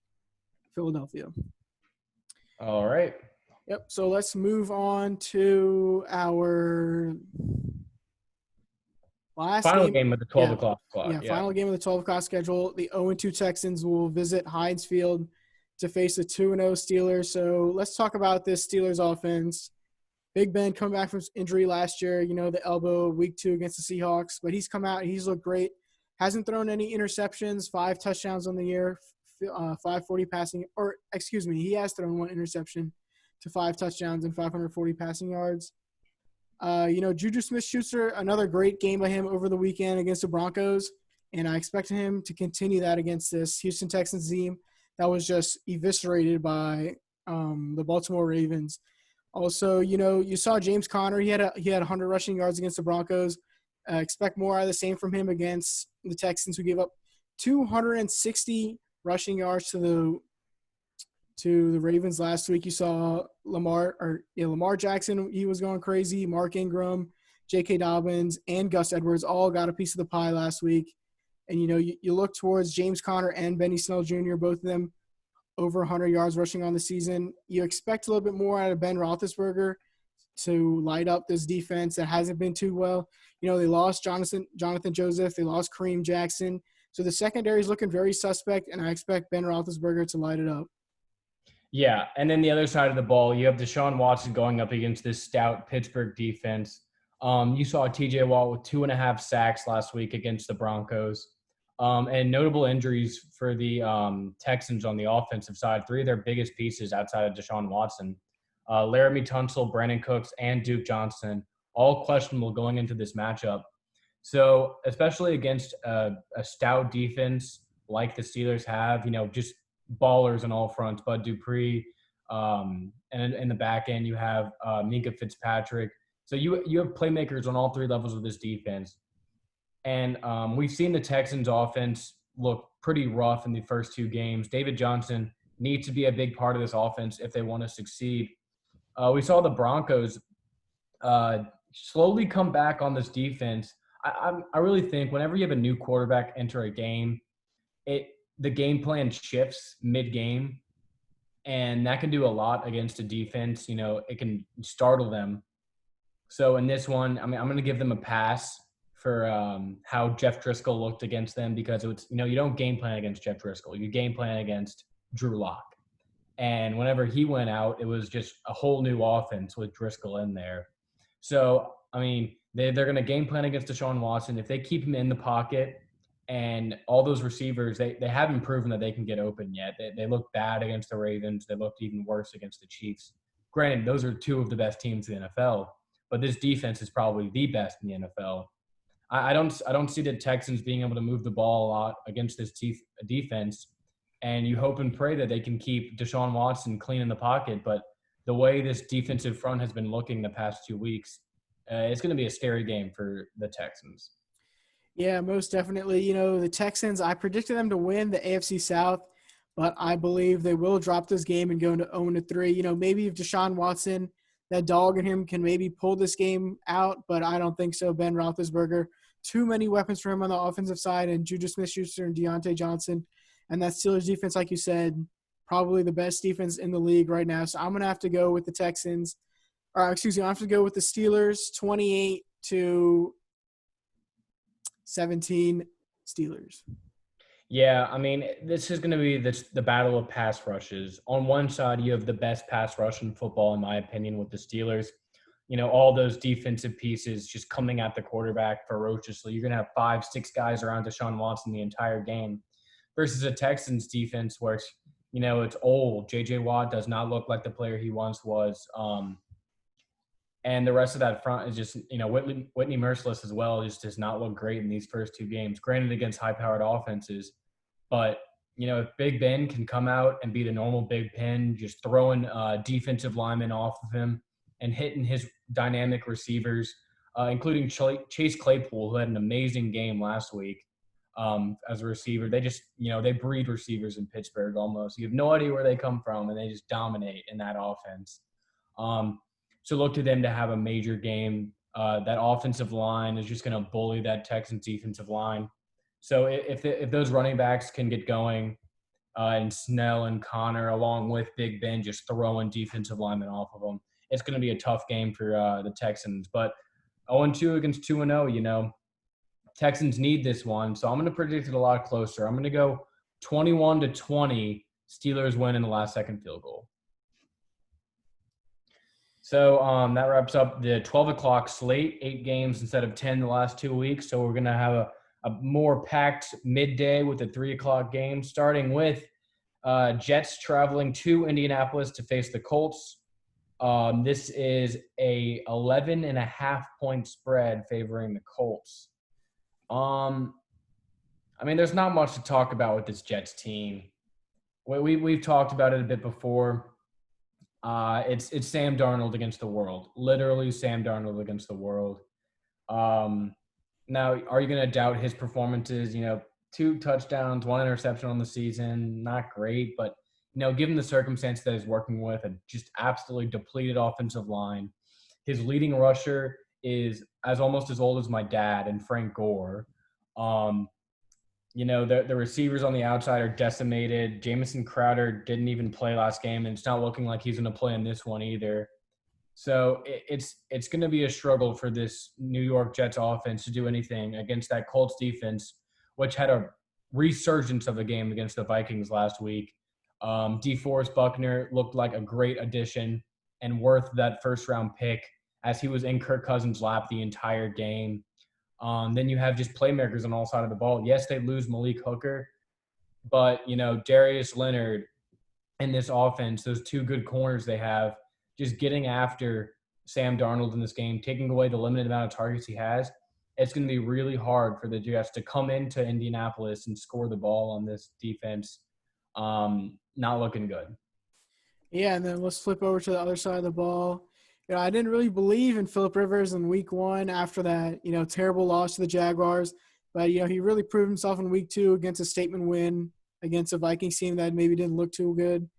Philadelphia. All right. Yep. So let's move on to our last final game of the 12 o'clock clock. Yeah, final game of the 12 o'clock schedule. The 0-2 Texans will visit Heinz Field to face the 2-0 Steelers. So let's talk about this Steelers offense. Big Ben coming back from injury last year, you know, the elbow week 2 against the Seahawks, but he's come out, he's looked great. Hasn't thrown any interceptions, 5 touchdowns on the year, 540 passing, or excuse me, he has thrown 1 interception to 5 touchdowns and 540 passing yards. You know, Juju Smith-Schuster, another great game by him over the weekend against the Broncos, and I expect him to continue that against this Houston Texans team that was just eviscerated by the Baltimore Ravens. Also, you know, you saw James Conner. He had 100 rushing yards against the Broncos. Expect more out of the same from him against the Texans, who gave up 260 rushing yards to the Ravens last week. You saw Lamar Jackson. He was going crazy. Mark Ingram, J.K. Dobbins, and Gus Edwards all got a piece of the pie last week. And, you know, you look towards James Conner and Benny Snell Jr., both of them over 100 yards rushing on the season. You expect a little bit more out of Ben Roethlisberger to light up this defense that hasn't been too well. You know, they lost Jonathan Joseph. They lost Kareem Jackson. So the secondary is looking very suspect, and I expect Ben Roethlisberger to light it up. Yeah, and then the other side of the ball, you have Deshaun Watson going up against this stout Pittsburgh defense. You saw T.J. Watt with 2.5 sacks last week against the Broncos. And notable injuries for the Texans on the offensive side. 3 of their biggest pieces outside of Deshaun Watson, Laramie Tunsil, Brandon Cooks, and Duke Johnson, all questionable going into this matchup. So especially against a stout defense like the Steelers have, you know, just ballers on all fronts. Bud Dupree, and in the back end you have Minka Fitzpatrick. So you have playmakers on all three levels of this defense. And we've seen the Texans offense look pretty rough in the first two games. David Johnson needs to be a big part of this offense if they want to succeed. We saw the Broncos slowly come back on this defense. I really think whenever you have a new quarterback enter a game, the game plan shifts mid-game, and that can do a lot against a defense. It can startle them. So in this one, I'm going to give them a pass for how Jeff Driscoll looked against them, because you don't game plan against Jeff Driscoll. You game plan against Drew Lock. And whenever he went out, it was just a whole new offense with Driscoll in there. So, they're going to game plan against Deshaun Watson. If they keep him in the pocket, and all those receivers, they haven't proven that they can get open yet. They look bad against the Ravens. They looked even worse against the Chiefs. Granted, those are two of the best teams in the NFL, but this defense is probably the best in the NFL. I don't see the Texans being able to move the ball a lot against this defense, and you hope and pray that they can keep Deshaun Watson clean in the pocket. But the way this defensive front has been looking the past 2 weeks, it's going to be a scary game for the Texans. Yeah, most definitely. The Texans, I predicted them to win the AFC South, but I believe they will drop this game and go into 0-3. Maybe if Deshaun Watson, that dog in him, can maybe pull this game out, but I don't think so. Ben Roethlisberger, too many weapons for him on the offensive side, and Juju Smith-Schuster and Deontay Johnson. And that Steelers defense, like you said, probably the best defense in the league right now. So I'm going to have to go with the Texans. I have to go with the Steelers, 28-17 Steelers. Yeah, this is going to be the battle of pass rushes. On one side, you have the best pass rush in football, in my opinion, with the Steelers. All those defensive pieces just coming at the quarterback ferociously. You're going to have 5-6 guys around Deshaun Watson the entire game, versus a Texans defense where it's old. J.J. Watt does not look like the player he once was. And the rest of that front is just, Whitney Merciless as well just does not look great in these first two games, granted against high-powered offenses. But, if Big Ben can come out and be the normal Big Ben, just throwing defensive linemen off of him and hitting his dynamic receivers, including Chase Claypool, who had an amazing game last week as a receiver. They just, they breed receivers in Pittsburgh almost. You have no idea where they come from, and they just dominate in that offense. So look to them to have a major game. That offensive line is just going to bully that Texans defensive line. So if those running backs can get going, and Snell and Connor, along with Big Ben, just throwing defensive linemen off of them, it's going to be a tough game for the Texans. But 0-2 against 2-0, Texans need this one. So I'm going to predict it a lot closer. I'm going to go 21-20. Steelers win in the last second field goal. So that wraps up the 12 o'clock slate, 8 games instead of 10 the last 2 weeks. So we're going to have a more packed midday with the 3 o'clock game, starting with Jets traveling to Indianapolis to face the Colts. This is a 11.5-point spread favoring the Colts. There's not much to talk about with this Jets team. We've talked about it a bit before. It's Sam Darnold against the world. Literally Sam Darnold against the world. Now, are you going to doubt his performances? 2 touchdowns, 1 interception on the season, not great, but given the circumstances that he's working with, a just absolutely depleted offensive line. His leading rusher is almost as old as my dad and Frank Gore. The receivers on the outside are decimated. Jamison Crowder didn't even play last game, and it's not looking like he's going to play in this one either. So it's going to be a struggle for this New York Jets offense to do anything against that Colts defense, which had a resurgence of the game against the Vikings last week. DeForest Buckner looked like a great addition and worth that first-round pick, as he was in Kirk Cousins' lap the entire game. Then you have just playmakers on all sides of the ball. Yes, they lose Malik Hooker, but, Darius Leonard in this offense, those 2 good corners they have, just getting after Sam Darnold in this game, taking away the limited amount of targets he has, it's going to be really hard for the Jets to come into Indianapolis and score the ball on this defense. Not looking good. Yeah, and then let's flip over to the other side of the ball. I didn't really believe in Phillip Rivers in week one after that, terrible loss to the Jaguars. But, he really proved himself in week two against a statement win against a Vikings team that maybe didn't look too good.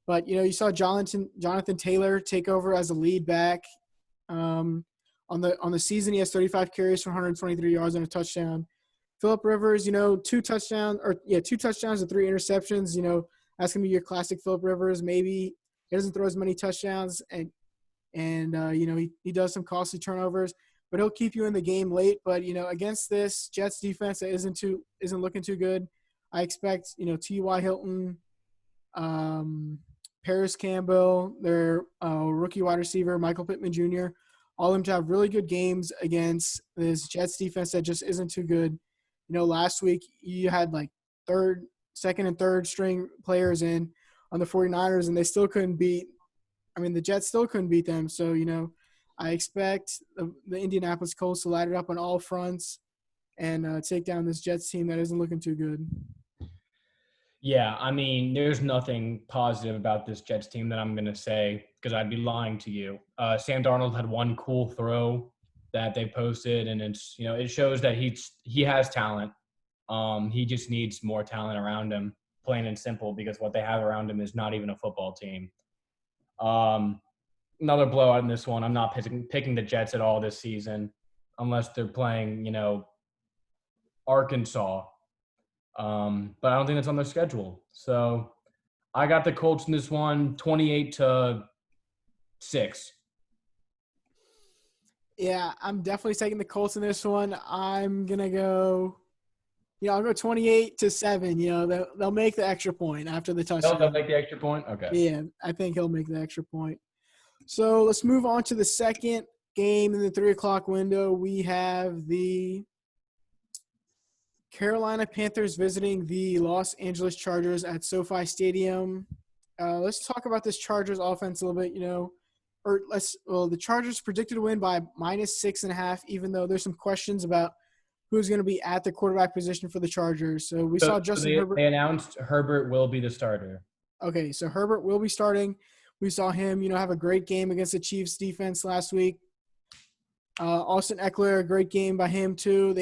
But, you saw Jonathan Taylor take over as a lead back. On the season, he has 35 carries for 123 yards and a touchdown. Phillip Rivers, two touchdowns and 3 interceptions. That's gonna be your classic Phillip Rivers. Maybe he doesn't throw as many touchdowns, and he does some costly turnovers, but he'll keep you in the game late. But against this Jets defense that isn't looking too good, I expect T.Y. Hilton, Paris Campbell, their rookie wide receiver Michael Pittman Jr., all of them to have really good games against this Jets defense that just isn't too good. Last week you had like second and third string players in on the 49ers, and they still couldn't beat – the Jets still couldn't beat them. So, I expect the Indianapolis Colts to light it up on all fronts and take down this Jets team that isn't looking too good. Yeah, there's nothing positive about this Jets team that I'm going to say because I'd be lying to you. Sam Darnold had one cool throw that they posted, and it's it shows that he has talent. He just needs more talent around him, plain and simple, because what they have around him is not even a football team. Another blowout in this one. I'm not picking the Jets at all this season unless they're playing, Arkansas. But I don't think that's on their schedule. So I got the Colts in this one, 28-6. Yeah, I'm definitely taking the Colts in this one. I'm going to go I'll go 28-7. They'll make the extra point after the touchdown. They'll make the extra point? Okay. Yeah, I think he'll make the extra point. So let's move on to the second game in the 3 o'clock window. We have the Carolina Panthers visiting the Los Angeles Chargers at SoFi Stadium. Let's talk about this Chargers offense a little bit, the Chargers predicted to win by -6.5, even though there's some questions about who's going to be at the quarterback position for the Chargers. So we saw Justin Herbert. They announced Herbert will be the starter. Okay, so Herbert will be starting. We saw him, have a great game against the Chiefs defense last week. Austin Eckler, a great game by him too.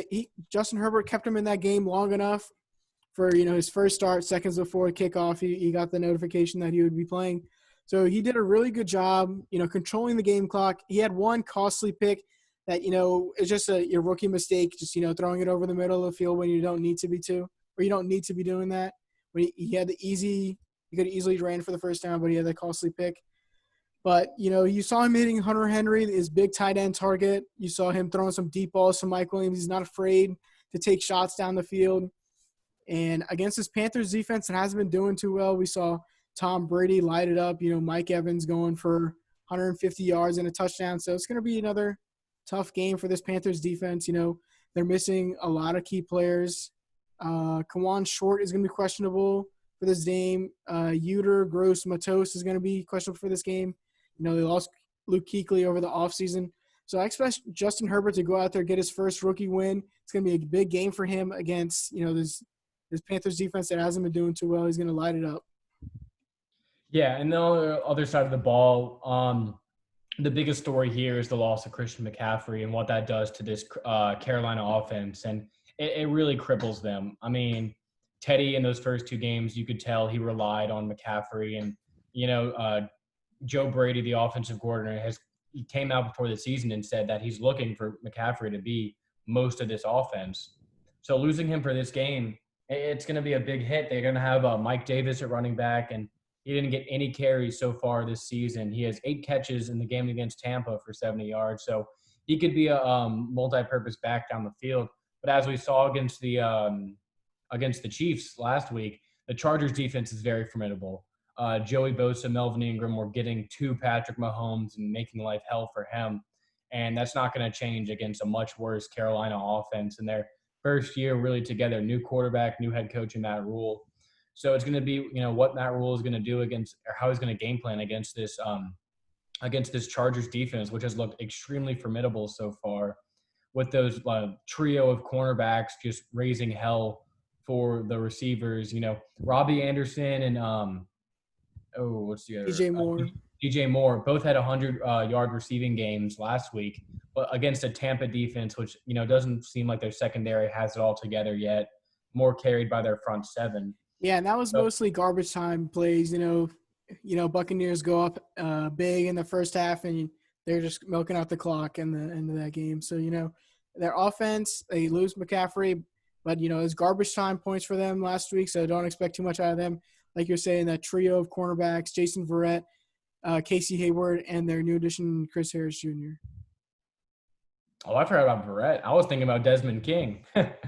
Justin Herbert kept him in that game long enough for, his first start, seconds before kickoff. He got the notification that he would be playing. So he did a really good job, controlling the game clock. He had one costly pick that, it's just your rookie mistake, just, throwing it over the middle of the field when you don't need to be doing that. When he had he could have easily ran for the first down, but he had that costly pick. But, you saw him hitting Hunter Henry, his big tight end target. You saw him throwing some deep balls to Mike Williams. He's not afraid to take shots down the field. And against this Panthers defense that hasn't been doing too well, we saw Tom Brady light it up. Mike Evans going for 150 yards and a touchdown. So it's going to be another tough game for this Panthers defense. They're missing a lot of key players. Kawan Short is going to be questionable for this game. Uter Gross Matos is going to be questionable for this game. They lost Luke Kuechly over the offseason. So I expect Justin Herbert to go out there, get his first rookie win. It's going to be a big game for him against, this Panthers defense that hasn't been doing too well. He's going to light it up. Yeah, and the other side of the ball, the biggest story here is the loss of Christian McCaffrey and what that does to this Carolina offense. And it really cripples them. Teddy in those first 2 games, you could tell he relied on McCaffrey. And, Joe Brady, the offensive coordinator, he came out before the season and said that he's looking for McCaffrey to be most of this offense. So losing him for this game, it's going to be a big hit. They're going to have Mike Davis at running back, and he didn't get any carries so far this season. He has 8 catches in the game against Tampa for 70 yards. So he could be a multi-purpose back down the field. But as we saw against the Chiefs last week, the Chargers defense is very formidable. Joey Bosa, Melvin Ingram were getting to Patrick Mahomes and making life hell for him. And that's not going to change against a much worse Carolina offense in their first year really together. New quarterback, new head coach in Matt Rule. So it's going to be, what Matt Rule is going to do against, or how he's going to game plan against this Chargers defense, which has looked extremely formidable so far with those trio of cornerbacks just raising hell for the receivers. Robbie Anderson and what's the other? DJ Moore. DJ Moore both had 100-yard receiving games last week, but against a Tampa defense, which doesn't seem like their secondary has it all together yet. More carried by their front seven. Yeah, and that was mostly garbage time plays. Buccaneers go up big in the first half, and they're just milking out the clock in the end of that game. So their offense, they lose McCaffrey, but it's garbage time points for them last week. So don't expect too much out of them. Like you're saying, that trio of cornerbacks: Jason Verrett, Casey Hayward, and their new addition, Chris Harris Jr. Oh, I've heard about Verrett. I was thinking about Desmond King.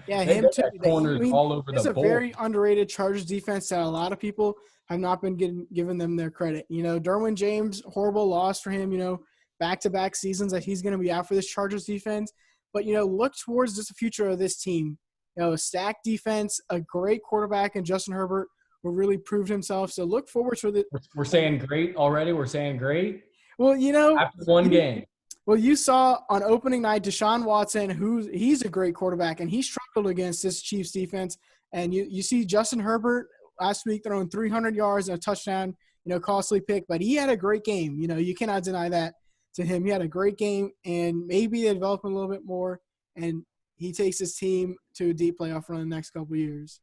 Yeah, him too. Corners all over the board. It's a very underrated Chargers defense that a lot of people have not been giving them their credit. Derwin James, horrible loss for him, back-to-back seasons that he's going to be out for this Chargers defense. But, look towards just the future of this team. A stacked defense, a great quarterback in Justin Herbert who really proved himself. So look forward to the – We're saying great already? We're saying great? Well, after one game. Well, you saw on opening night Deshaun Watson, he's a great quarterback, and he struggled against this Chiefs defense. And you see Justin Herbert last week throwing 300 yards and a touchdown, costly pick. But he had a great game. You cannot deny that to him. He had a great game, and maybe they develop him a little bit more, and he takes his team to a deep playoff run in the next couple of years.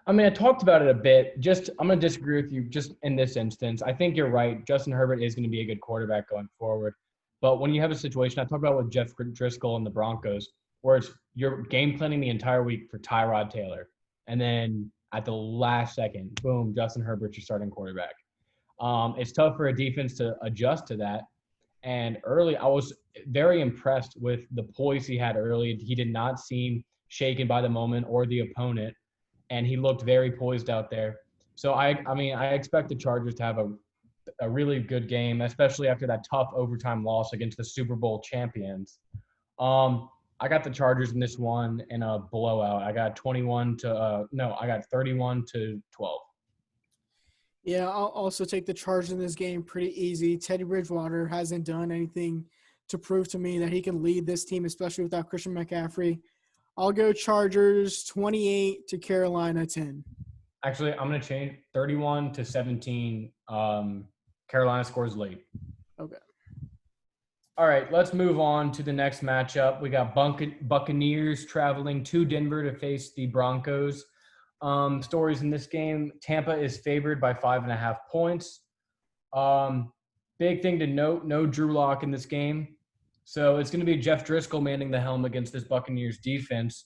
I mean, I talked about it a bit. I'm going to disagree with you just in this instance. I think you're right. Justin Herbert is going to be a good quarterback going forward. But when you have a situation, I talked about with Jeff Driscoll and the Broncos, where you're game planning the entire week for Tyrod Taylor. And then at the last second, boom, Justin Herbert's your starting quarterback. It's tough for a defense to adjust to that. And early, I was very impressed with the poise he had early. He did not seem shaken by the moment or the opponent, and he looked very poised out there. So, I expect the Chargers to have a really good game, especially after that tough overtime loss against the Super Bowl champions. I got the Chargers in this one in a blowout. I got 31 to 12. Yeah, I'll also take the Chargers in this game pretty easy. Teddy Bridgewater hasn't done anything to prove to me that he can lead this team, especially without Christian McCaffrey. I'll go Chargers 28 to Carolina 10. Actually, I'm going to change 31 to 17. Carolina scores late. Okay. All right, let's move on to the next matchup. We got Buccaneers traveling to Denver to face the Broncos. Stories in this game: Tampa is favored by 5.5 points. Big thing to note: no Drew Lock in this game, so it's going to be Jeff Driscoll manning the helm against this Buccaneers defense.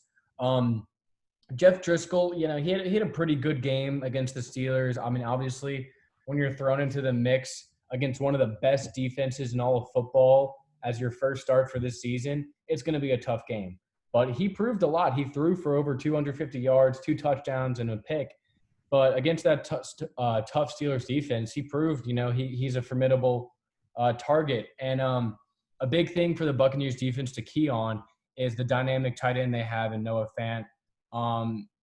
Jeff Driscoll, he had a pretty good game against the Steelers. I mean, obviously, when you're thrown into the mix against one of the best defenses in all of football as your first start for this season, it's going to be a tough game. But he proved a lot. He threw for over 250 yards, 2 touchdowns, and a pick. But against that tough Steelers defense, he proved, he's a formidable target. And a big thing for the Buccaneers defense to key on is the dynamic tight end they have in Noah Fant.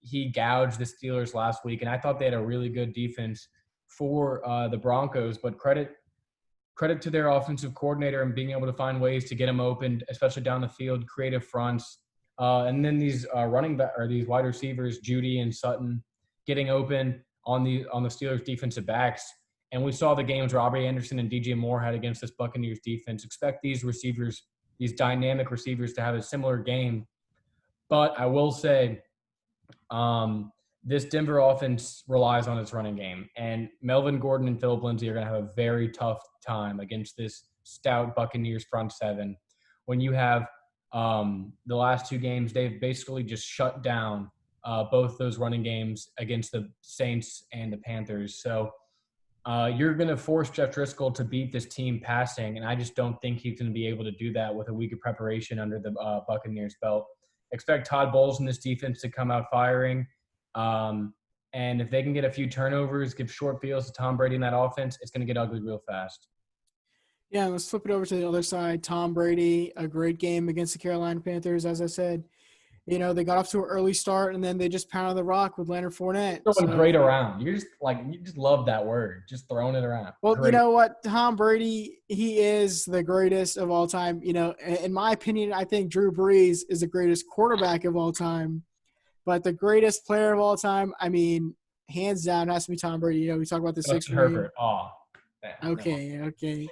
He gouged the Steelers last week, and I thought they had a really good defense for the Broncos. But credit to their offensive coordinator and being able to find ways to get him open, especially down the field, creative fronts. And then these these wide receivers, Judy and Sutton, getting open on the Steelers' defensive backs. And we saw the games Robbie Anderson and DJ Moore had against this Buccaneers defense. Expect these receivers, these dynamic receivers, to have a similar game. But I will say, this Denver offense relies on its running game. And Melvin Gordon and Phillip Lindsay are going to have a very tough time against this stout Buccaneers front seven. When you have the last 2 games, they've basically just shut down both those running games against the Saints and the Panthers. So you're going to force Jeff Driscoll to beat this team passing, and I just don't think he's going to be able to do that with a week of preparation under the Buccaneers belt. Expect Todd Bowles in this defense to come out firing. And if they can get a few turnovers, give short fields to Tom Brady in that offense, it's going to get ugly real fast. Yeah, let's flip it over to the other side. Tom Brady, a great game against the Carolina Panthers, as I said. They got off to an early start, and then they just pounded the rock with Leonard Fournette. Throwing great around. You just love that word, just throwing it around. Well, great. You know what? Tom Brady, he is the greatest of all time. In my opinion, I think Drew Brees is the greatest quarterback of all time. But the greatest player of all time, I mean, hands down, has to be Tom Brady. We talk about the Justin 6 ring. Herbert. Oh, no. Okay.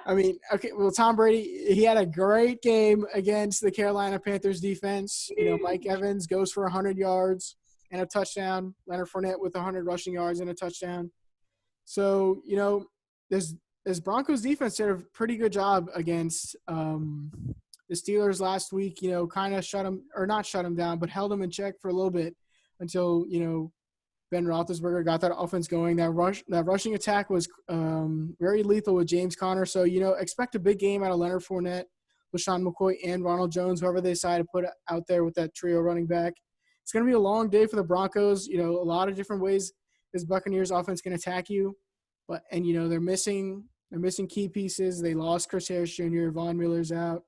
I mean, okay, well, Tom Brady, he had a great game against the Carolina Panthers defense. Mike Evans goes for 100 yards and a touchdown. Leonard Fournette with 100 rushing yards and a touchdown. So, this Broncos defense did a pretty good job against the Steelers last week, kind of not shut them down, but held them in check for a little bit until, Ben Roethlisberger got that offense going. That rushing attack was very lethal with James Conner. So, expect a big game out of Leonard Fournette, LaShawn McCoy, and Ronald Jones, whoever they decide to put out there with that trio running back. It's going to be a long day for the Broncos. A lot of different ways this Buccaneers offense can attack you. But they're missing key pieces. They lost Chris Harris Jr., Von Miller's out.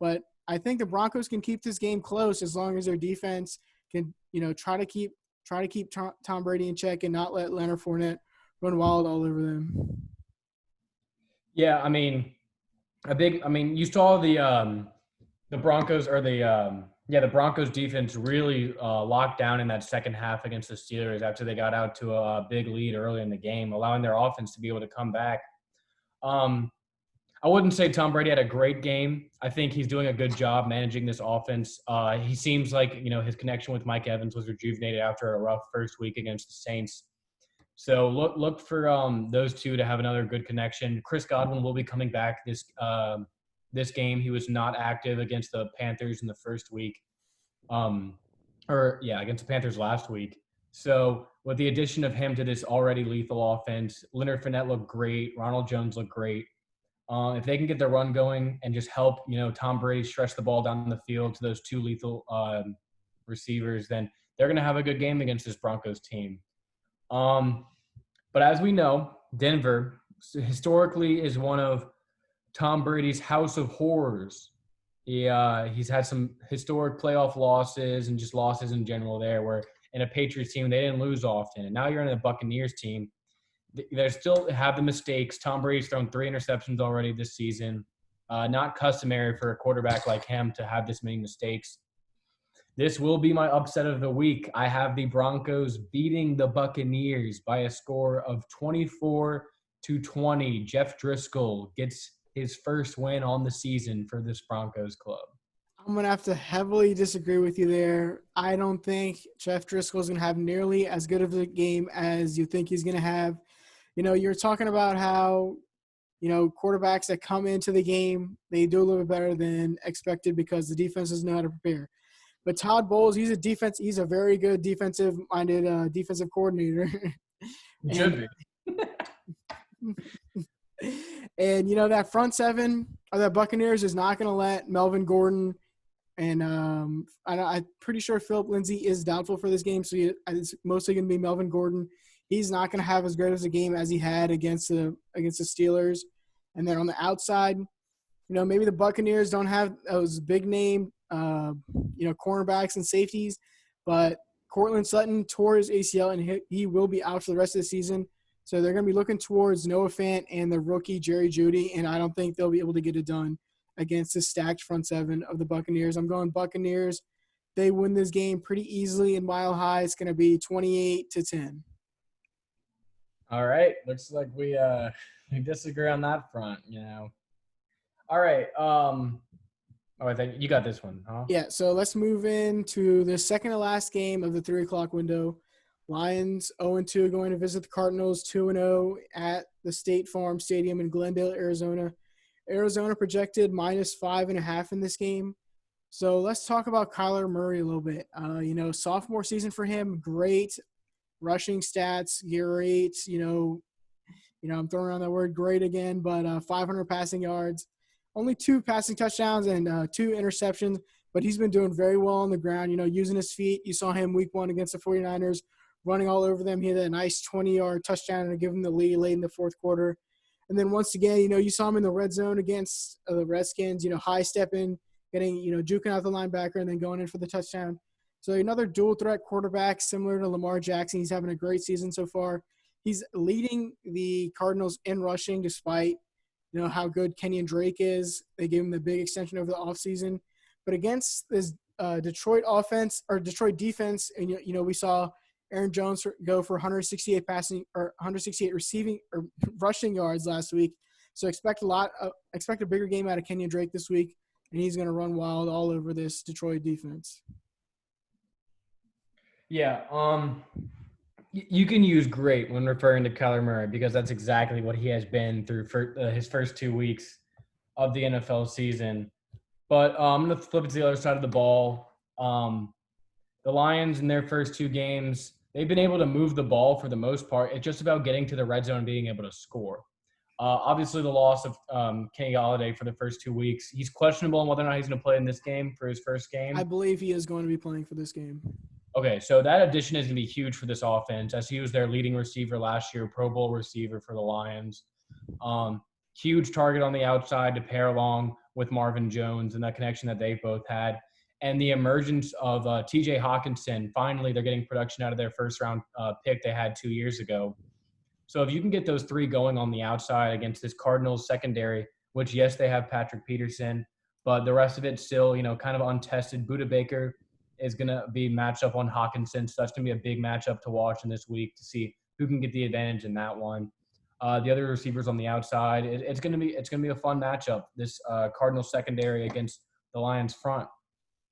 But I think the Broncos can keep this game close as long as their defense can, try to keep Tom Brady in check and not let Leonard Fournette run wild all over them. Yeah, I mean, you saw the Broncos the Broncos defense really locked down in that second half against the Steelers after they got out to a big lead early in the game, allowing their offense to be able to come back. I wouldn't say Tom Brady had a great game. I think he's doing a good job managing this offense. He seems like, his connection with Mike Evans was rejuvenated after a rough first week against the Saints. So look for those two to have another good connection. Chris Godwin will be coming back this game. He was not active against the Panthers in the first week. Against the Panthers last week. So with the addition of him to this already lethal offense, Leonard Fournette looked great. Ronald Jones looked great. If they can get their run going and just help, Tom Brady stretch the ball down the field to those two lethal receivers, then they're going to have a good game against this Broncos team. But as we know, Denver historically is one of Tom Brady's house of horrors. He's had some historic playoff losses and just losses in general there, where in a Patriots team, they didn't lose often. And now you're in a Buccaneers team. They still have the mistakes. Tom Brady's thrown 3 interceptions already this season. Not customary for a quarterback like him to have this many mistakes. This will be my upset of the week. I have the Broncos beating the Buccaneers by a score of 24-20. Jeff Driscoll gets his first win on the season for this Broncos club. I'm going to have to heavily disagree with you there. I don't think Jeff Driscoll is going to have nearly as good of a game as you think he's going to have. You're talking about how, quarterbacks that come into the game, they do a little bit better than expected because the defense doesn't know how to prepare. But Todd Bowles, he's a very good defensive-minded defensive coordinator. It should be. And, that front seven of the Buccaneers is not going to let Melvin Gordon and I'm pretty sure Philip Lindsay is doubtful for this game, so it's mostly going to be Melvin Gordon. He's not going to have as great as a game as he had against the Steelers. And then on the outside, maybe the Buccaneers don't have those big name, cornerbacks and safeties, but Cortland Sutton tore his ACL and he will be out for the rest of the season. So they're going to be looking towards Noah Fant and the rookie Jerry Jeudy, and I don't think they'll be able to get it done against the stacked front seven of the Buccaneers. I'm going Buccaneers. They win this game pretty easily in Mile High. It's going to be 28-10. All right. Looks like we disagree on that front, All right. I think you got this one, huh? Yeah, so let's move into the second to last game of the 3 o'clock window. Lions 0-2 going to visit the Cardinals 2-0 at the State Farm Stadium in Glendale, Arizona. Arizona projected -5.5 in this game. So let's talk about Kyler Murray a little bit. Sophomore season for him, great rushing stats, great. I'm throwing around that word great again, but 500 passing yards, only 2 passing touchdowns and 2 interceptions. But he's been doing very well on the ground, using his feet. You saw him week 1 against the 49ers, running all over them. He had a nice 20-yard touchdown to give him the lead late in the fourth quarter. And then once again, you saw him in the red zone against the Redskins, high stepping, getting, juking out the linebacker and then going in for the touchdown. So another dual threat quarterback similar to Lamar Jackson. He's having a great season so far. He's leading the Cardinals in rushing despite, how good Kenyon Drake is. They gave him the big extension over the offseason. But against this Detroit offense or Detroit defense, and we saw Aaron Jones go for 168 passing or 168 receiving or rushing yards last week. So expect a bigger game out of Kenyon Drake this week, and he's going to run wild all over this Detroit defense. Yeah, you can use great when referring to Kyler Murray because that's exactly what he has been through his first 2 weeks of the NFL season. But I'm going to flip it to the other side of the ball. The Lions in their first 2 games, they've been able to move the ball for the most part. It's just about getting to the red zone and being able to score. Obviously, the loss of Kenny Golladay for the first 2 weeks. He's questionable on whether or not he's going to play in this game for his first game. I believe he is going to be playing for this game. Okay, so that addition is going to be huge for this offense as he was their leading receiver last year, Pro Bowl receiver for the Lions. Huge target on the outside to pair along with Marvin Jones and that connection that they've both had. And the emergence of TJ Hawkinson, finally they're getting production out of their first-round pick they had 2 years ago. So if you can get those 3 going on the outside against this Cardinals secondary, which, yes, they have Patrick Peterson, but the rest of it still, kind of untested. Budda Baker is going to be matched up on Hawkinson, so that's going to be a big matchup to watch in this week to see who can get the advantage in that one. The other receivers on the outside, it's going to be a fun matchup. This Cardinals secondary against the Lions front.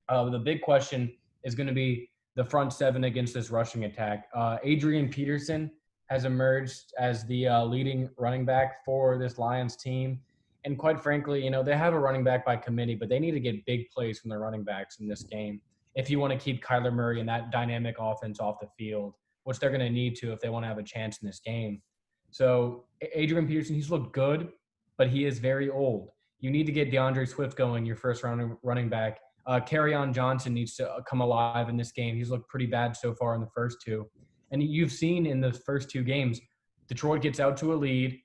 The big question is going to be the front 7 against this rushing attack. Adrian Peterson has emerged as the leading running back for this Lions team. And quite frankly, they have a running back by committee, but they need to get big plays from their running backs in this game if you want to keep Kyler Murray and that dynamic offense off the field, which they're going to need to if they want to have a chance in this game. So Adrian Peterson, he's looked good, but he is very old. You need to get DeAndre Swift going, your first-round running back. Kerryon Johnson needs to come alive in this game. He's looked pretty bad so far in the first 2. And you've seen in the first 2 games, Detroit gets out to a lead,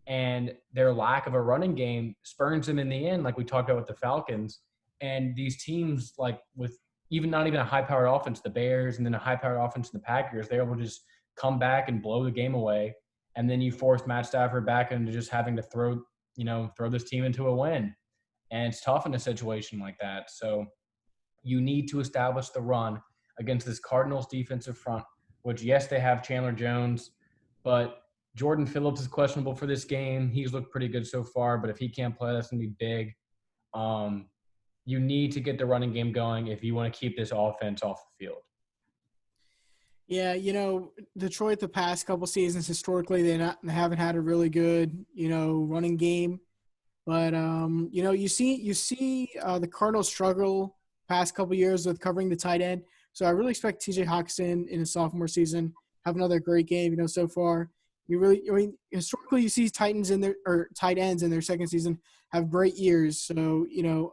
and their lack of a running game spurns them in the end, like we talked about with the Falcons. And these teams, like with not even a high-powered offense, the Bears, and then a high-powered offense, the Packers, they're able to just come back and blow the game away. And then you force Matt Stafford back into just having to throw this team into a win. And it's tough in a situation like that. So you need to establish the run against this Cardinals defensive front, which, yes, they have Chandler Jones, but Jordan Phillips is questionable for this game. He's looked pretty good so far, but if he can't play, that's going to be big. You need to get the running game going if you want to keep this offense off the field. Yeah, Detroit the past couple seasons, historically, they haven't had a really good, running game. But, you see the Cardinals struggle past couple years with covering the tight end. So I really expect TJ Hawkinson in his sophomore season have another great game, so far. Historically, you see tight ends in their second season have great years. So,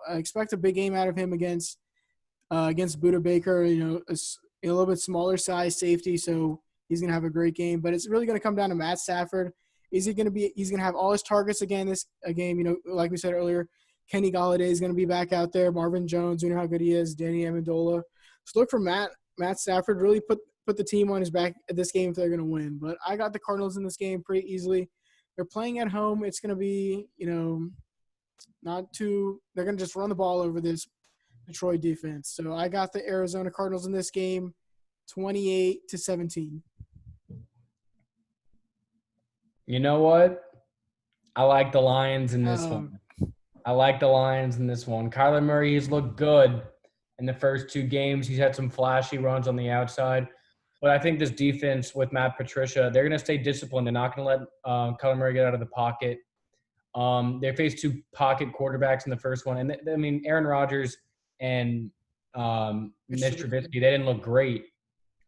I expect a big game out of him against Budda Baker, a little bit smaller size safety, so he's going to have a great game. But it's really going to come down to Matt Stafford. He's going to have all his targets again this game. Like we said earlier, Kenny Golladay is going to be back out there. Marvin Jones, we know how good he is. Danny Amendola. So look for Matt Stafford. Really put the team on his back at this game if they're going to win. But I got the Cardinals in this game pretty easily. They're playing at home. It's going to be, not too – they're going to just run the ball over this Detroit defense. So I got the Arizona Cardinals in this game 28-17. You know what? I like the Lions in this one. Kyler Murray has looked good in the first 2 games. He's had some flashy runs on the outside. But I think this defense with Matt Patricia, they're going to stay disciplined. They're not going to let Kyler Murray get out of the pocket. They faced 2 pocket quarterbacks in the first one. And, Aaron Rodgers and Mitch Trubisky, they didn't look great.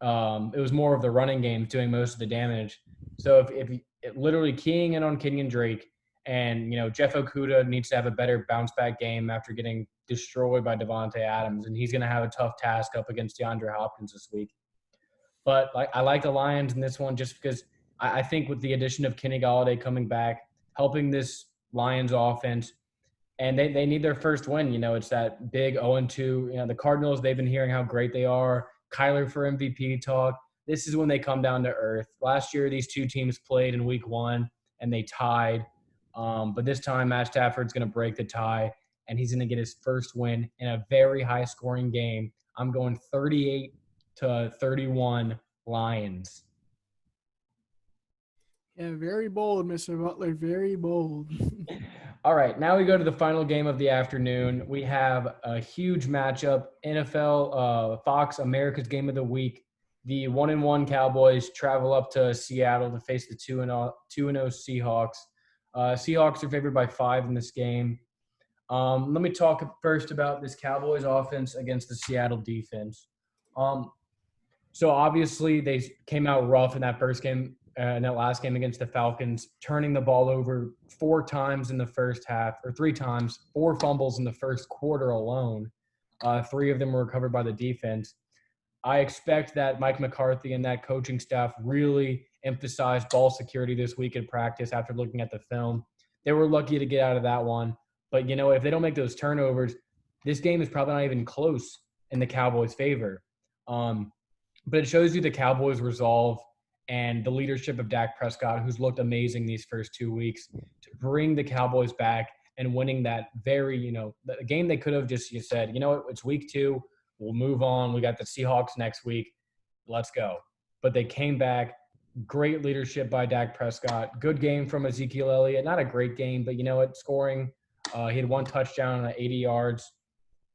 It was more of the running game doing most of the damage. So if literally keying in on Kenyon Drake and, Jeff Okudah needs to have a better bounce-back game after getting destroyed by Devontae Adams, and he's going to have a tough task up against DeAndre Hopkins this week. But I like the Lions in this one just because I think with the addition of Kenny Golladay coming back, helping this Lions offense, and they need their first win. It's that big 0-2. The Cardinals, they've been hearing how great they are. Kyler for MVP talk. This is when they come down to earth. Last year, these 2 teams played in week 1, and they tied. But this time, Matt Stafford's going to break the tie, and he's going to get his first win in a very high-scoring game. I'm going 38-31 Lions. Yeah, very bold, Mr. Butler. Very bold. All right, now we go to the final game of the afternoon. We have a huge matchup, NFL Fox America's Game of the Week. The 1-1 Cowboys travel up to Seattle to face the 2-0 Seahawks. Seahawks are favored by 5 in this game. Let me talk first about this Cowboys offense against the Seattle defense. So obviously they came out rough in that first game, in that last game against the Falcons, turning the ball over 4 times in the first half, or 3 times, 4 fumbles in the first quarter alone. 3 of them were recovered by the defense. I expect that Mike McCarthy and that coaching staff really emphasized ball security this week in practice after looking at the film. They were lucky to get out of that one. But, if they don't make those turnovers, this game is probably not even close in the Cowboys' favor. But it shows you the Cowboys' resolve and the leadership of Dak Prescott, who's looked amazing these first 2 weeks, to bring the Cowboys back and winning that very, the game they could have just said, it's week 2. We'll move on. We got the Seahawks next week. Let's go. But they came back. Great leadership by Dak Prescott. Good game from Ezekiel Elliott. Not a great game, but scoring. He had 1 touchdown on 80 yards.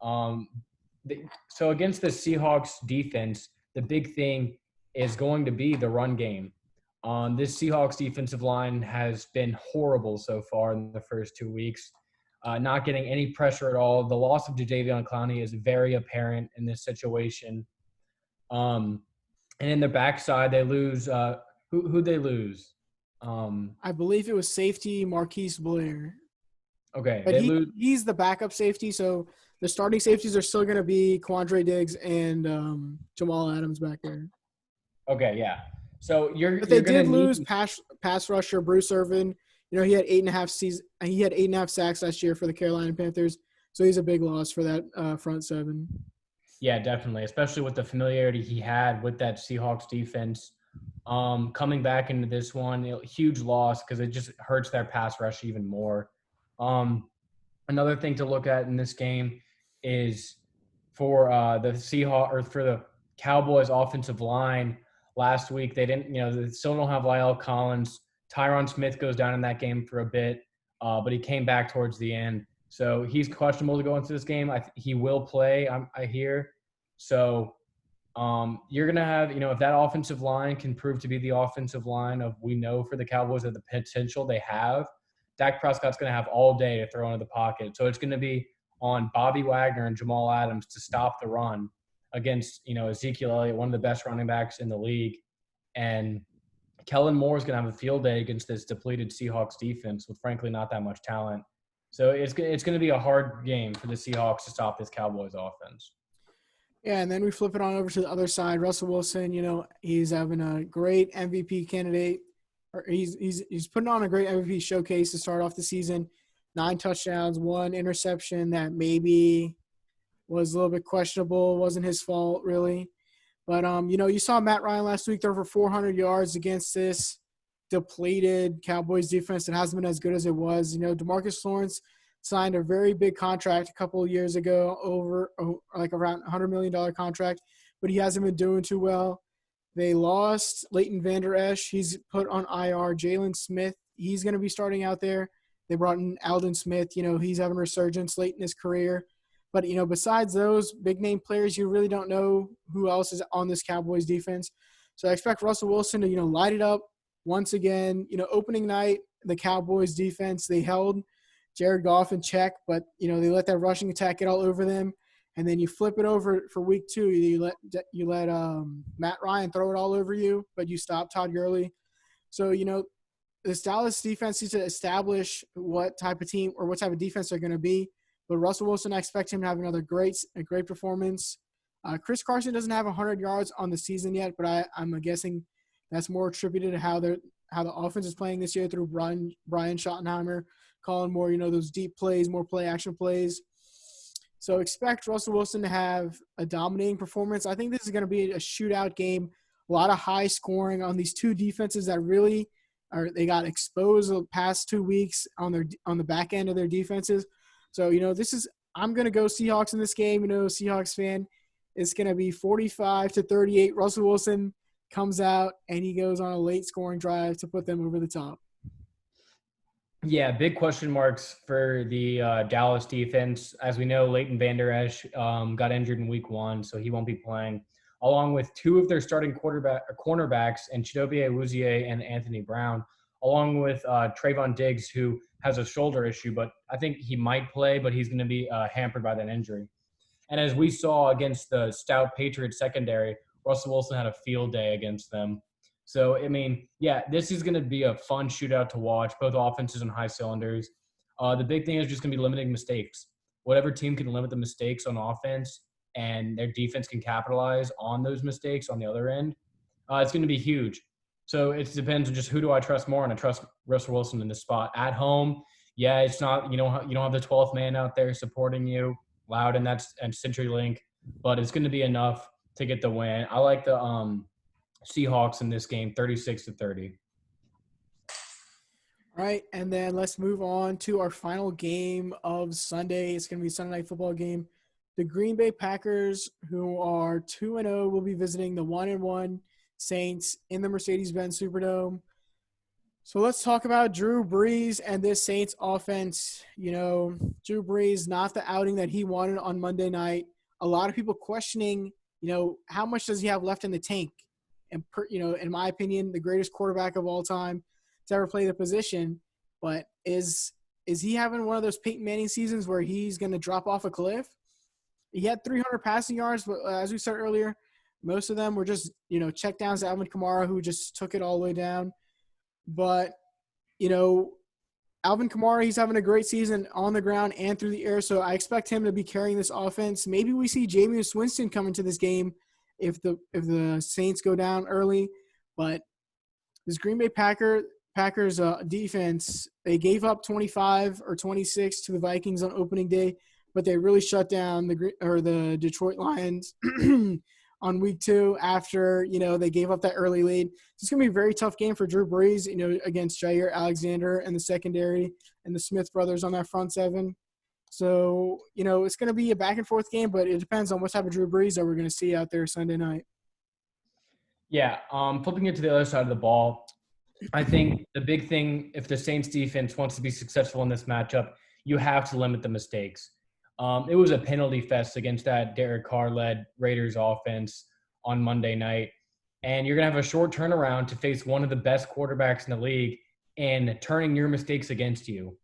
So against the Seahawks defense, the big thing is going to be the run game. This Seahawks defensive line has been horrible so far in the first 2 weeks. Not getting any pressure at all. The loss of Jadeveon Clowney is very apparent in this situation. And in the backside, they lose. Who'd they lose? I believe it was safety Marquise Blair. Okay, but he's the backup safety, so the starting safeties are still going to be Quandre Diggs and Jamal Adams back there. Okay, yeah. So But they did lose pass rusher Bruce Irvin. He had 8.5 sacks last year for the Carolina Panthers, so he's a big loss for that front 7. Yeah, definitely, especially with the familiarity he had with that Seahawks defense. Coming back into this one, huge loss because it just hurts their pass rush even more. Another thing to look at in this game is for the Seahawks or for the Cowboys offensive line. Last week they didn't, they still don't have Lyle Collins. Tyron Smith goes down in that game for a bit, but he came back towards the end. So he's questionable to go into this game. He will play, I hear. So you're going to have, if that offensive line can prove to be the offensive line of we know for the Cowboys of the potential they have, Dak Prescott's going to have all day to throw into the pocket. So it's going to be on Bobby Wagner and Jamal Adams to stop the run against, Ezekiel Elliott, one of the best running backs in the league. And Kellen Moore is going to have a field day against this depleted Seahawks defense with, frankly, not that much talent. So it's going to be a hard game for the Seahawks to stop this Cowboys offense. Yeah, and then we flip it on over to the other side. Russell Wilson, he's having a great MVP candidate. Or he's putting on a great MVP showcase to start off the season. 9 touchdowns, 1 interception that maybe was a little bit questionable. Wasn't his fault, really. But, you saw Matt Ryan last week throw for 400 yards against this depleted Cowboys defense that hasn't been as good as it was. DeMarcus Lawrence signed a very big contract a couple of years ago, around $100 million contract, but he hasn't been doing too well. They lost Leighton Vander Esch. He's put on IR. Jalen Smith, he's going to be starting out there. They brought in Aldon Smith. He's having a resurgence late in his career. But, besides those big-name players, you really don't know who else is on this Cowboys defense. So I expect Russell Wilson to, light it up once again. Opening night, the Cowboys defense, they held Jared Goff in check, but, they let that rushing attack get all over them. And then you flip it over for week 2. You let Matt Ryan throw it all over you, but you stop Todd Gurley. So, this Dallas defense needs to establish what type of team or what type of defense they're going to be. But Russell Wilson, I expect him to have another great performance. Chris Carson doesn't have 100 yards on the season yet, but I'm guessing that's more attributed to how the offense is playing this year through Brian Schottenheimer, calling more, those deep plays, more play action plays. So expect Russell Wilson to have a dominating performance. I think this is going to be a shootout game, a lot of high scoring on these two defenses that really they got exposed the past 2 weeks on the back end of their defenses. So, I'm going to go Seahawks in this game. Seahawks fan. It's going to be 45-38. Russell Wilson comes out, and he goes on a late scoring drive to put them over the top. Yeah, big question marks for the Dallas defense. As we know, Leighton Vander Esch got injured in week 1, so he won't be playing, along with 2 of their starting cornerbacks, and Chidobe Awuzie and Anthony Brown, along with Trayvon Diggs, who has a shoulder issue, but I think he might play, but he's going to be hampered by that injury. And as we saw against the stout Patriots secondary, Russell Wilson had a field day against them. So, I mean, yeah, this is going to be a fun shootout to watch, both offenses on high cylinders. The big thing is just going to be limiting mistakes. Whatever team can limit the mistakes on offense and their defense can capitalize on those mistakes on the other end, it's going to be huge. So it depends on just who do I trust more, and I trust Russell Wilson in this spot. At home, yeah, it's not you don't have the 12th man out there supporting you loud, and that's and CenturyLink, but it's going to be enough to get the win. I like the Seahawks in this game, 36-30. All right, and then let's move on to our final game of Sunday. It's going to be a Sunday Night Football game. The Green Bay Packers, who are 2-0, will be visiting the 1-1 Saints in the Mercedes-Benz Superdome. So let's talk about Drew Brees and this Saints offense. Drew Brees, not the outing that he wanted on Monday night. A lot of people questioning, how much does he have left in the tank? And, in my opinion, the greatest quarterback of all time to ever play the position. But is he having one of those Peyton Manning seasons where he's going to drop off a cliff? He had 300 passing yards, but as we said earlier, most of them were just, check downs to Alvin Kamara, who just took it all the way down. But, Alvin Kamara, he's having a great season on the ground and through the air, so I expect him to be carrying this offense. Maybe we see Jameis Winston come into this game if the Saints go down early. But this Green Bay Packers defense, they gave up 25 or 26 to the Vikings on opening day, but they really shut down the Detroit Lions on week 2 after, they gave up that early lead. So it's going to be a very tough game for Drew Brees, against Jair Alexander and the secondary and the Smith brothers on that front seven. So, it's going to be a back-and-forth game, but it depends on what type of Drew Brees that we're going to see out there Sunday night. Yeah, flipping it to the other side of the ball, I think the big thing, if the Saints defense wants to be successful in this matchup, you have to limit the mistakes. It was a penalty fest against that Derek Carr-led Raiders offense on Monday night. And you're going to have a short turnaround to face one of the best quarterbacks in the league and turning your mistakes against you.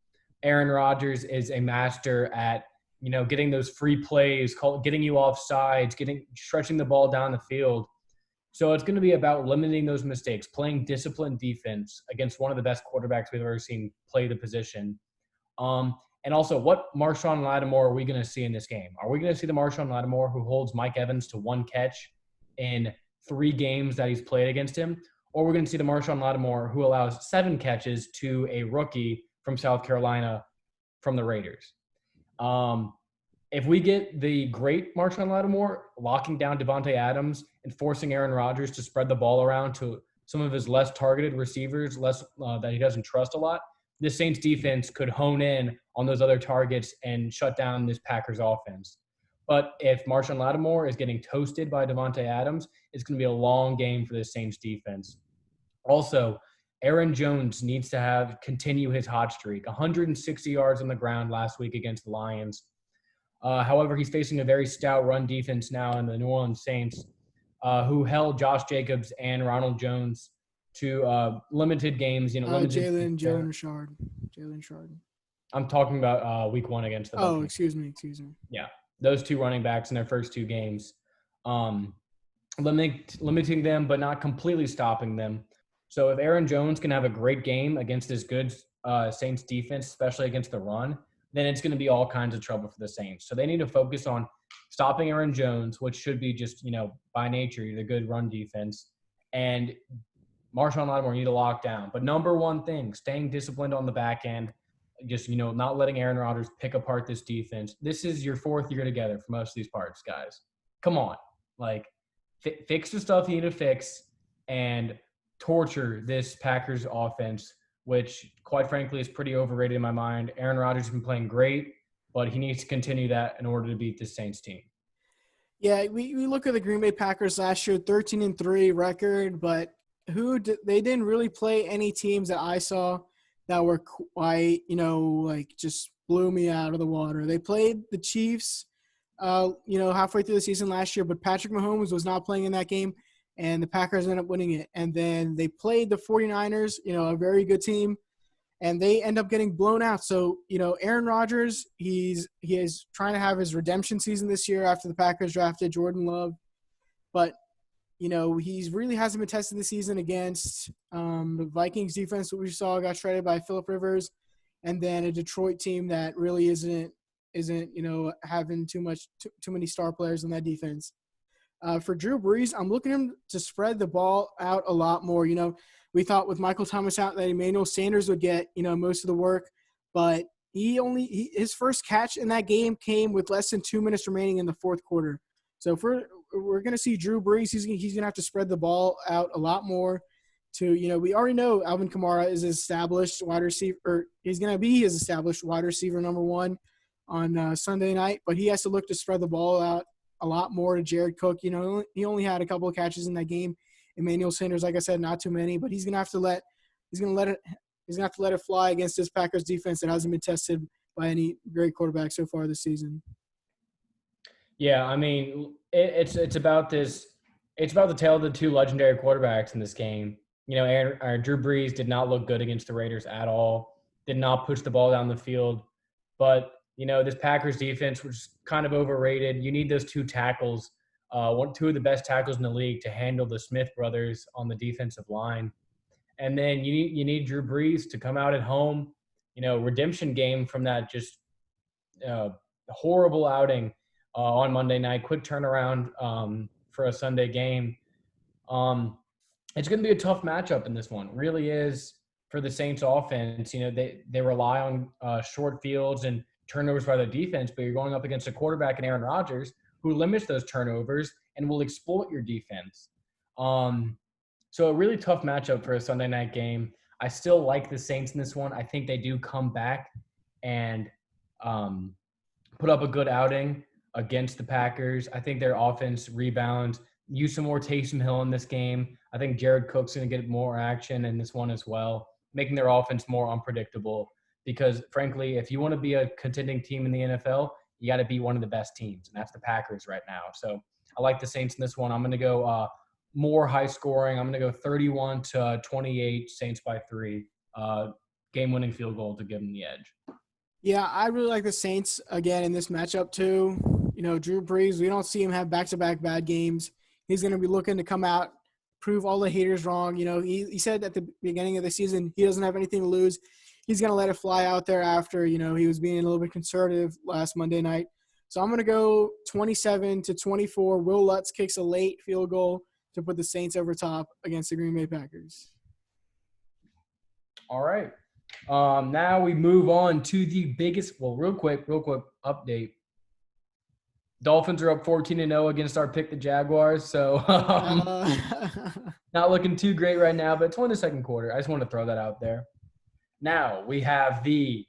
Aaron Rodgers is a master at, getting those free plays, getting you off sides, stretching the ball down the field. So it's going to be about limiting those mistakes, playing disciplined defense against one of the best quarterbacks we've ever seen play the position. And also, what Marshawn Lattimore are we going to see in this game? Are we going to see the Marshawn Lattimore who holds Mike Evans to 1 catch in 3 games that he's played against him? Or we're going to see the Marshawn Lattimore who allows 7 catches to a rookie from South Carolina from the Raiders? If we get the great Marshawn Lattimore locking down Devontae Adams and forcing Aaron Rodgers to spread the ball around to some of his less targeted receivers, that he doesn't trust a lot, this Saints defense could hone in on those other targets and shut down this Packers offense. But if Marshawn Lattimore is getting toasted by Devontae Adams, it's going to be a long game for the Saints defense. Also, Aaron Jones needs to continue his hot streak. 160 yards on the ground last week against the Lions. However, he's facing a very stout run defense now in the New Orleans Saints, who held Josh Jacobs and Ronald Jones to limited games. Jalen Richard. I'm talking about week 1 against the Buccaneers. Oh, excuse me. Yeah, those 2 running backs in their first 2 games. Limiting them, but not completely stopping them. So if Aaron Jones can have a great game against this good Saints defense, especially against the run, then it's going to be all kinds of trouble for the Saints. So they need to focus on stopping Aaron Jones, which should be just, by nature, the good run defense. And Marshawn Lattimore need to lock down. But number one thing, staying disciplined on the back end, just, not letting Aaron Rodgers pick apart this defense. This is your 4th year together for most of these parts, guys. Come on. Fix the stuff you need to fix and torture this Packers offense, which, quite frankly, is pretty overrated in my mind. Aaron Rodgers has been playing great. but he needs to continue that in order to beat the Saints team. Yeah, we look at the Green Bay Packers last year, 13-3 record, but they didn't really play any teams that I saw that were quite, like just blew me out of the water. They played the Chiefs, halfway through the season last year, but Patrick Mahomes was not playing in that game, and the Packers ended up winning it. And then they played the 49ers, a very good team, and they end up getting blown out. So, Aaron Rodgers, he is trying to have his redemption season this year after the Packers drafted Jordan Love. But, he really hasn't been tested this season against the Vikings defense that we saw got shredded by Phillip Rivers, and then a Detroit team that really isn't having too many star players on that defense. For Drew Brees, I'm looking at him to spread the ball out a lot more. We thought with Michael Thomas out that Emmanuel Sanders would get, most of the work, but his first catch in that game came with less than 2 minutes remaining in the fourth quarter. So if we're going to see Drew Brees, he's going to have to spread the ball out a lot more to, we already know Alvin Kamara is established wide receiver, or he's going to be his established wide receiver number one on Sunday night, but he has to look to spread the ball out a lot more to Jared Cook. He only had a couple of catches in that game. Emmanuel Sanders, like I said, not too many, but he's gonna have to let it fly against this Packers defense that hasn't been tested by any great quarterback so far this season. Yeah, I mean, it's about this. It's about the tale of the two legendary quarterbacks in this game. Drew Brees did not look good against the Raiders at all. Did not push the ball down the field, but this Packers defense was kind of overrated. You need those two tackles. Two of the best tackles in the league to handle the Smith brothers on the defensive line. And then you need Drew Brees to come out at home, redemption game from that just horrible outing on Monday night, quick turnaround for a Sunday game. It's going to be a tough matchup in this one. It really is for the Saints offense. They rely on short fields and turnovers by the defense, but you're going up against a quarterback in Aaron Rodgers who limits those turnovers and will exploit your defense. So a really tough matchup for a Sunday night game. I still like the Saints in this one. I think they do come back and put up a good outing against the Packers. I think their offense rebounds, use some more Taysom Hill in this game. I think Jared Cook's going to get more action in this one as well, making their offense more unpredictable. Because, frankly, if you want to be a contending team in the NFL, you got to be one of the best teams, and that's the Packers right now. So I like the Saints in this one. I'm going to go more high scoring. I'm going to go 31-28, Saints by 3. Game-winning field goal to give them the edge. Yeah, I really like the Saints again in this matchup too. Drew Brees, we don't see him have back-to-back bad games. He's going to be looking to come out, prove all the haters wrong. He said at the beginning of the season he doesn't have anything to lose. He's going to let it fly out there after, he was being a little bit conservative last Monday night. So I'm going to go 27-24. Will Lutz kicks a late field goal to put the Saints over top against the Green Bay Packers. All right. Now we move on to the biggest, real quick update. Dolphins are up 14-0 against our pick, the Jaguars. So not looking too great right now, but it's only the second quarter. I just want to throw that out there. Now we have the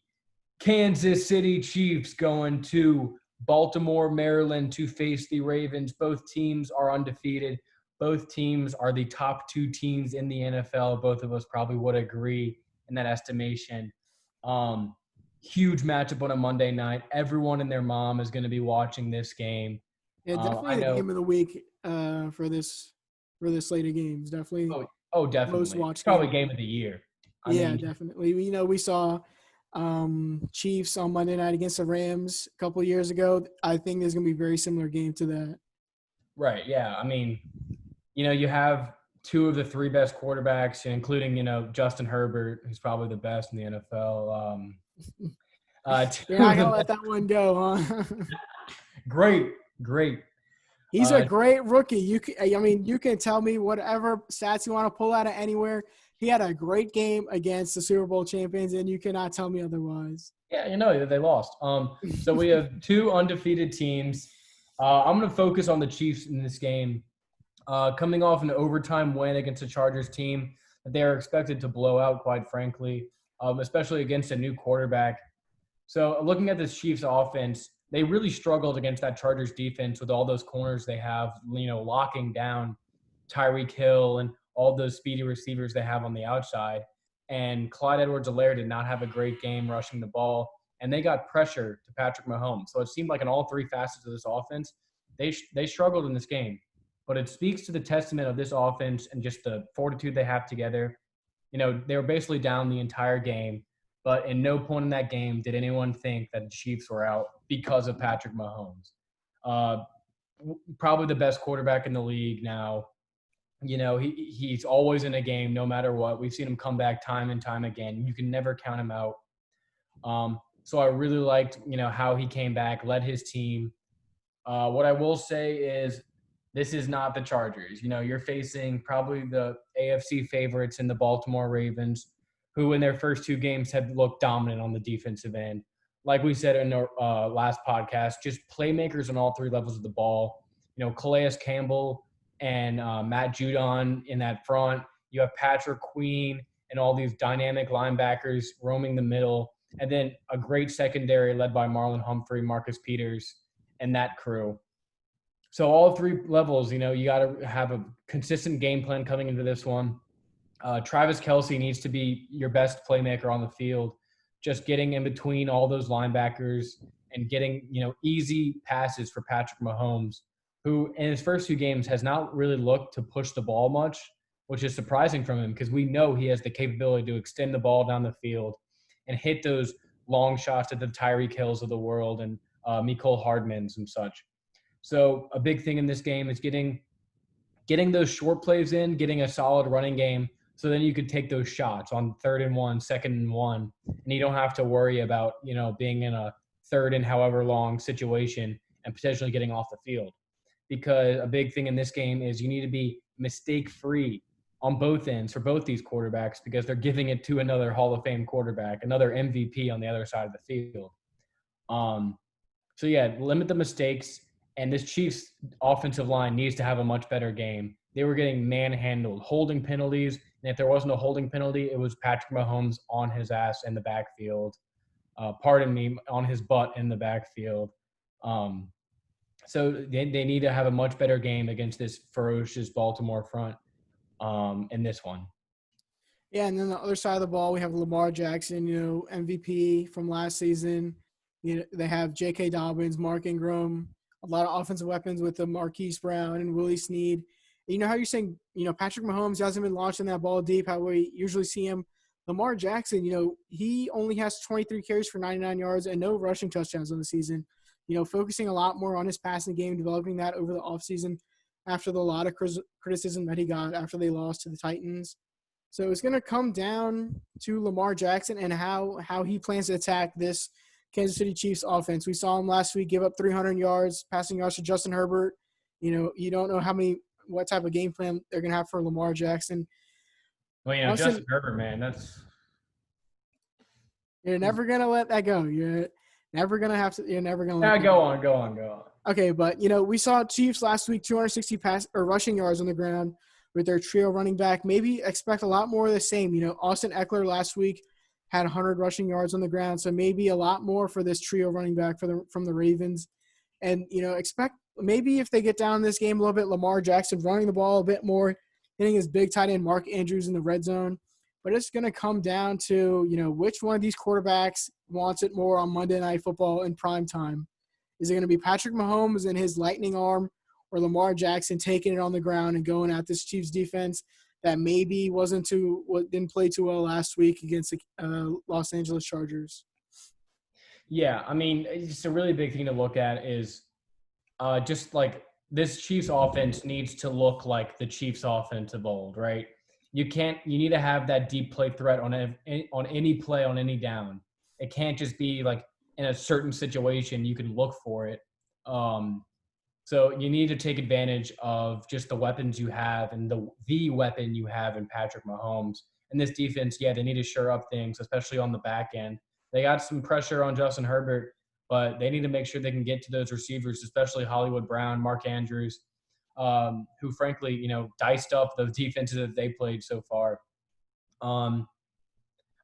Kansas City Chiefs going to Baltimore, Maryland to face the Ravens. Both teams are undefeated. Both teams are the top two teams in the NFL. Both of us probably would agree in that estimation. Huge matchup on a Monday night. Everyone and their mom is going to be watching this game. Yeah, definitely the game of the week for this slated games. Definitely. Oh, definitely. Most watched probably game of the year. I mean, definitely. We saw Chiefs on Monday night against the Rams a couple of years ago. I think there's going to be a very similar game to that. Right, yeah. I mean, you have two of the three best quarterbacks, including, Justin Herbert, who's probably the best in the NFL. You're not going to let that one go, huh? Great. He's a great rookie. You can tell me whatever stats you want to pull out of anywhere. He had a great game against the Super Bowl champions, and you cannot tell me otherwise. Yeah, they lost. So we have two undefeated teams. I'm going to focus on the Chiefs in this game. Coming off an overtime win against a Chargers team that they are expected to blow out, quite frankly, especially against a new quarterback. So looking at this Chiefs offense, they really struggled against that Chargers defense with all those corners they have, locking down Tyreek Hill and all those speedy receivers they have on the outside. And Clyde Edwards-Helaire did not have a great game rushing the ball, and they got pressure to Patrick Mahomes. So it seemed like in all three facets of this offense, they struggled in this game. But it speaks to the testament of this offense and just the fortitude they have together. They were basically down the entire game, but in no point in that game did anyone think that the Chiefs were out because of Patrick Mahomes. Probably the best quarterback in the league now. He's always in a game no matter what. We've seen him come back time and time again. You can never count him out. So I really liked, how he came back, led his team. What I will say is this is not the Chargers. You're facing probably the AFC favorites in the Baltimore Ravens, who in their first two games have looked dominant on the defensive end. Like we said in our last podcast, just playmakers on all three levels of the ball. Calais Campbell and Matt Judon in that front. You have Patrick Queen and all these dynamic linebackers roaming the middle. And then a great secondary led by Marlon Humphrey, Marcus Peters, and that crew. So all three levels, you got to have a consistent game plan coming into this one. Travis Kelce needs to be your best playmaker on the field, just getting in between all those linebackers and getting, easy passes for Patrick Mahomes, who in his first two games has not really looked to push the ball much, which is surprising from him because we know he has the capability to extend the ball down the field and hit those long shots at the Tyreek Hills of the world and Mecole Hardmans and such. So a big thing in this game is getting those short plays in, getting a solid running game, so then you could take those shots on 3rd and 1, 2nd and 1, and you don't have to worry about, being in a 3rd and however long situation and potentially getting off the field. Because a big thing in this game is you need to be mistake-free on both ends for both these quarterbacks because they're giving it to another Hall of Fame quarterback, another MVP on the other side of the field. So, yeah, limit the mistakes. And this Chiefs offensive line needs to have a much better game. They were getting manhandled, holding penalties. And if there wasn't a holding penalty, it was Patrick Mahomes on his ass in the backfield. On his butt in the backfield. So they need to have a much better game against this ferocious Baltimore front in this one. Yeah, and then the other side of the ball, we have Lamar Jackson, MVP from last season. They have J.K. Dobbins, Mark Ingram, a lot of offensive weapons with the Marquise Brown and Willie Snead. How you're saying, Patrick Mahomes hasn't been launching that ball deep how we usually see him. Lamar Jackson, he only has 23 carries for 99 yards and no rushing touchdowns on the season. Focusing a lot more on his passing game, developing that over the offseason after the lot of criticism that he got after they lost to the Titans. So it's going to come down to Lamar Jackson and how he plans to attack this Kansas City Chiefs offense. We saw him last week give up 300 yards, passing yards to Justin Herbert. You don't know what type of game plan they're going to have for Lamar Jackson. Well, Justin Herbert, man, you're never going to let that go. You're never going to let that go on. Okay, but, we saw Chiefs last week, 260 rushing yards on the ground with their trio running back. Maybe expect a lot more of the same. Austin Eckler last week had 100 rushing yards on the ground, so maybe a lot more for this trio running back from the Ravens. And, expect maybe if they get down this game a little bit, Lamar Jackson running the ball a bit more, hitting his big tight end Mark Andrews in the red zone. But it's going to come down to, which one of these quarterbacks wants it more on Monday Night Football in prime time. Is it going to be Patrick Mahomes and his lightning arm or Lamar Jackson taking it on the ground and going at this Chiefs defense that maybe didn't play too well last week against the Los Angeles Chargers? Yeah, I mean, it's a really big thing to look at is just like this Chiefs offense needs to look like the Chiefs offense of old, right? You need to have that deep play threat on any play, on any down. It can't just be like in a certain situation you can look for it. So you need to take advantage of just the weapons you have and the weapon you have in Patrick Mahomes. And this defense, yeah, they need to shore up things, especially on the back end. They got some pressure on Justin Herbert, but they need to make sure they can get to those receivers, especially Hollywood Brown, Mark Andrews, who frankly, diced up the defenses that they played so far.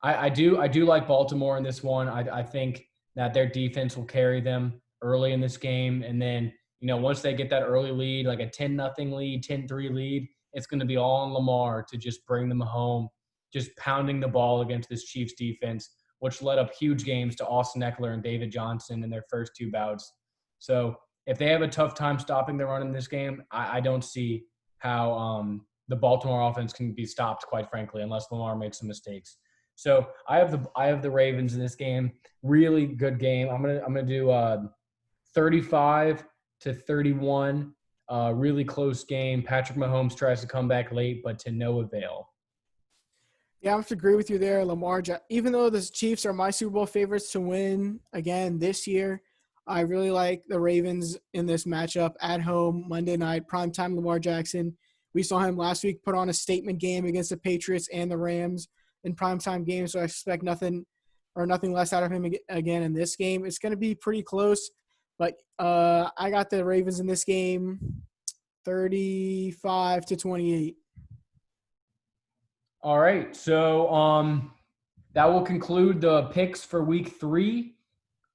I do like Baltimore in this one. I think that their defense will carry them early in this game. And then, once they get that early lead, like a 10-0 lead, 10-3 lead, it's going to be all on Lamar to just bring them home, just pounding the ball against this Chiefs defense, which led up huge games to Austin Eckler and David Johnson in their first two bouts. So if they have a tough time stopping the run in this game, I don't see how the Baltimore offense can be stopped, quite frankly, unless Lamar makes some mistakes. So I have the Ravens in this game. Really good game. I'm gonna do 35-31. Really close game. Patrick Mahomes tries to come back late, but to no avail. Yeah, I have to agree with you there, Lamar. Even though the Chiefs are my Super Bowl favorites to win again this year, I really like the Ravens in this matchup at home, Monday night, primetime Lamar Jackson. We saw him last week put on a statement game against the Patriots and the Rams in primetime games, so I expect nothing less out of him again in this game. It's going to be pretty close, but I got the Ravens in this game 35-28. All right, so that will conclude the picks for week 3.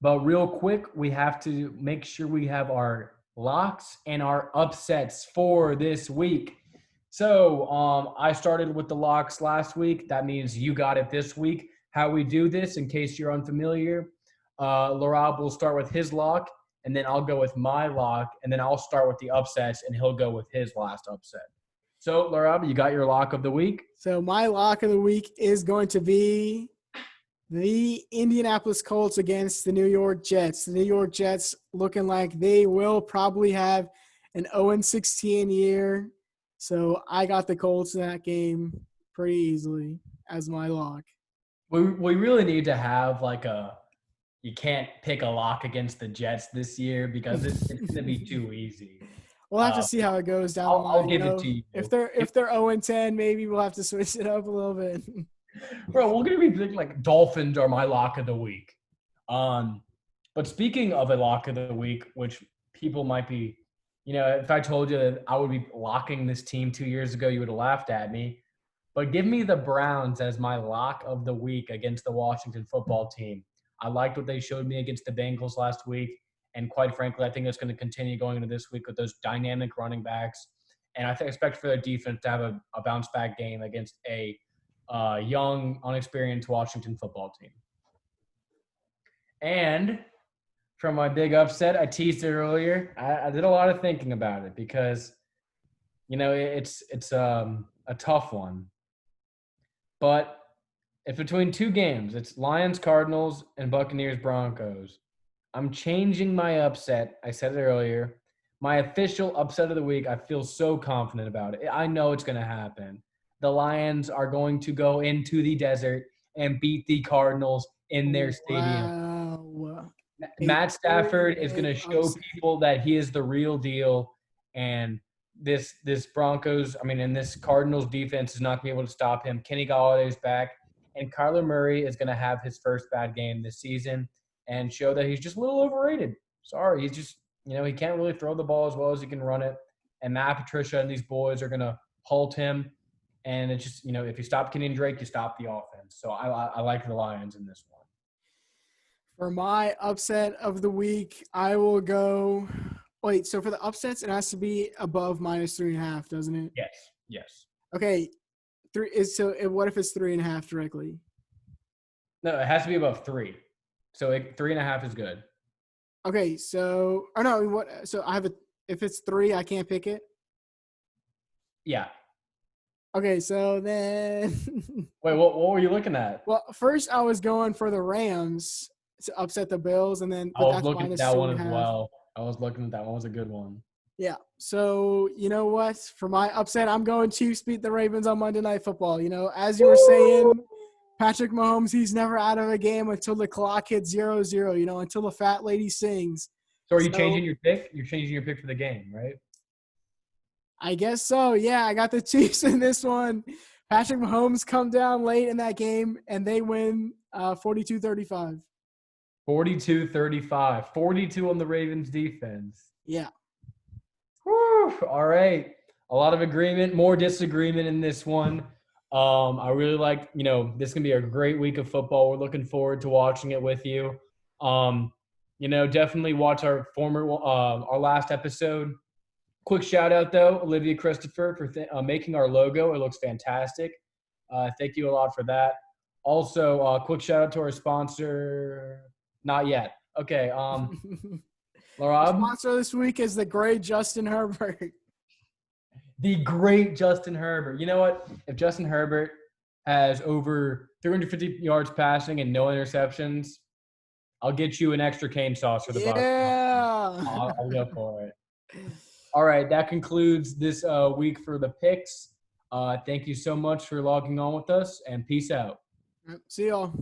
But real quick, we have to make sure we have our locks and our upsets for this week. So I started with the locks last week. That means you got it this week. How we do this, in case you're unfamiliar, Laraib will start with his lock, and then I'll go with my lock, and then I'll start with the upsets, and he'll go with his last upset. So, Laraib, you got your lock of the week? So my lock of the week is going to be the Indianapolis Colts against the New York Jets. The New York Jets looking like they will probably have an 0-16 year. So I got the Colts in that game pretty easily as my lock. We really need to have you can't pick a lock against the Jets this year because it's going to be too easy. We'll have to see how it goes down the line. I'll give it to you. If they're 0-10, maybe we'll have to switch it up a little bit. Bro, we're going to be thinking like Dolphins are my lock of the week. But speaking of a lock of the week, which people might be, if I told you that I would be locking this team 2 years ago, you would have laughed at me. But give me the Browns as my lock of the week against the Washington football team. I liked what they showed me against the Bengals last week. And quite frankly, I think it's going to continue going into this week with those dynamic running backs. And I expect for their defense to have a bounce-back game against a young, unexperienced Washington football team. And from my big upset, I teased it earlier. I did a lot of thinking about it because, it's a tough one. But it's between two games. It's Lions-Cardinals and Buccaneers-Broncos. I'm changing my upset. I said it earlier. My official upset of the week, I feel so confident about it. I know it's going to happen. The Lions are going to go into the desert and beat the Cardinals in their stadium. Wow. Matt Stafford is going to show people that he is the real deal. And this Broncos, and this Cardinals defense is not going to be able to stop him. Kenny Galladay's back. And Kyler Murray is going to have his first bad game this season and show that he's just a little overrated. Sorry, he's just, he can't really throw the ball as well as he can run it. And Matt Patricia and these boys are going to halt him. And it's just, if you stop Kenny and Drake, you stop the offense. So I like the Lions in this one. For my upset of the week, I will go – wait, so for the upsets, it has to be above -3.5, doesn't it? Yes. Okay. What if it's 3.5 directly? No, it has to be above 3. So 3.5 is good. Okay, so – or no, what? So I have a – if it's 3, I can't pick it? Yeah. Okay, so then – Wait, what were you looking at? Well, first I was going for the Rams to upset the Bills, and then – I was looking at that one as well. I was looking at that one. It was a good one. Yeah. So, you know what? For my upset, I'm going Chiefs beat the Ravens on Monday Night Football. As you were saying, Patrick Mahomes, he's never out of a game until the clock hits 0-0, until the fat lady sings. So are you changing your pick? You're changing your pick for the game, right? I guess so. Yeah, I got the Chiefs in this one. Patrick Mahomes come down late in that game, and they win 42-35. 42-35. 42 on the Ravens defense. Yeah. Whew. All right. A lot of agreement, more disagreement in this one. I really like, this is going to be a great week of football. We're looking forward to watching it with you. Definitely watch our our last episode. Quick shout out though, Olivia Christopher for making our logo. It looks fantastic. Thank you a lot for that. Also, quick shout out to our sponsor. Not yet. Okay. Our Laraib, sponsor this week is the great Justin Herbert. the great Justin Herbert. You know what? If Justin Herbert has over 350 yards passing and no interceptions, I'll get you an extra cane sauce for the Bucs. Yeah. I'll go for it. All right, that concludes this week for the picks. Thank you so much for logging on with us, and peace out. See y'all.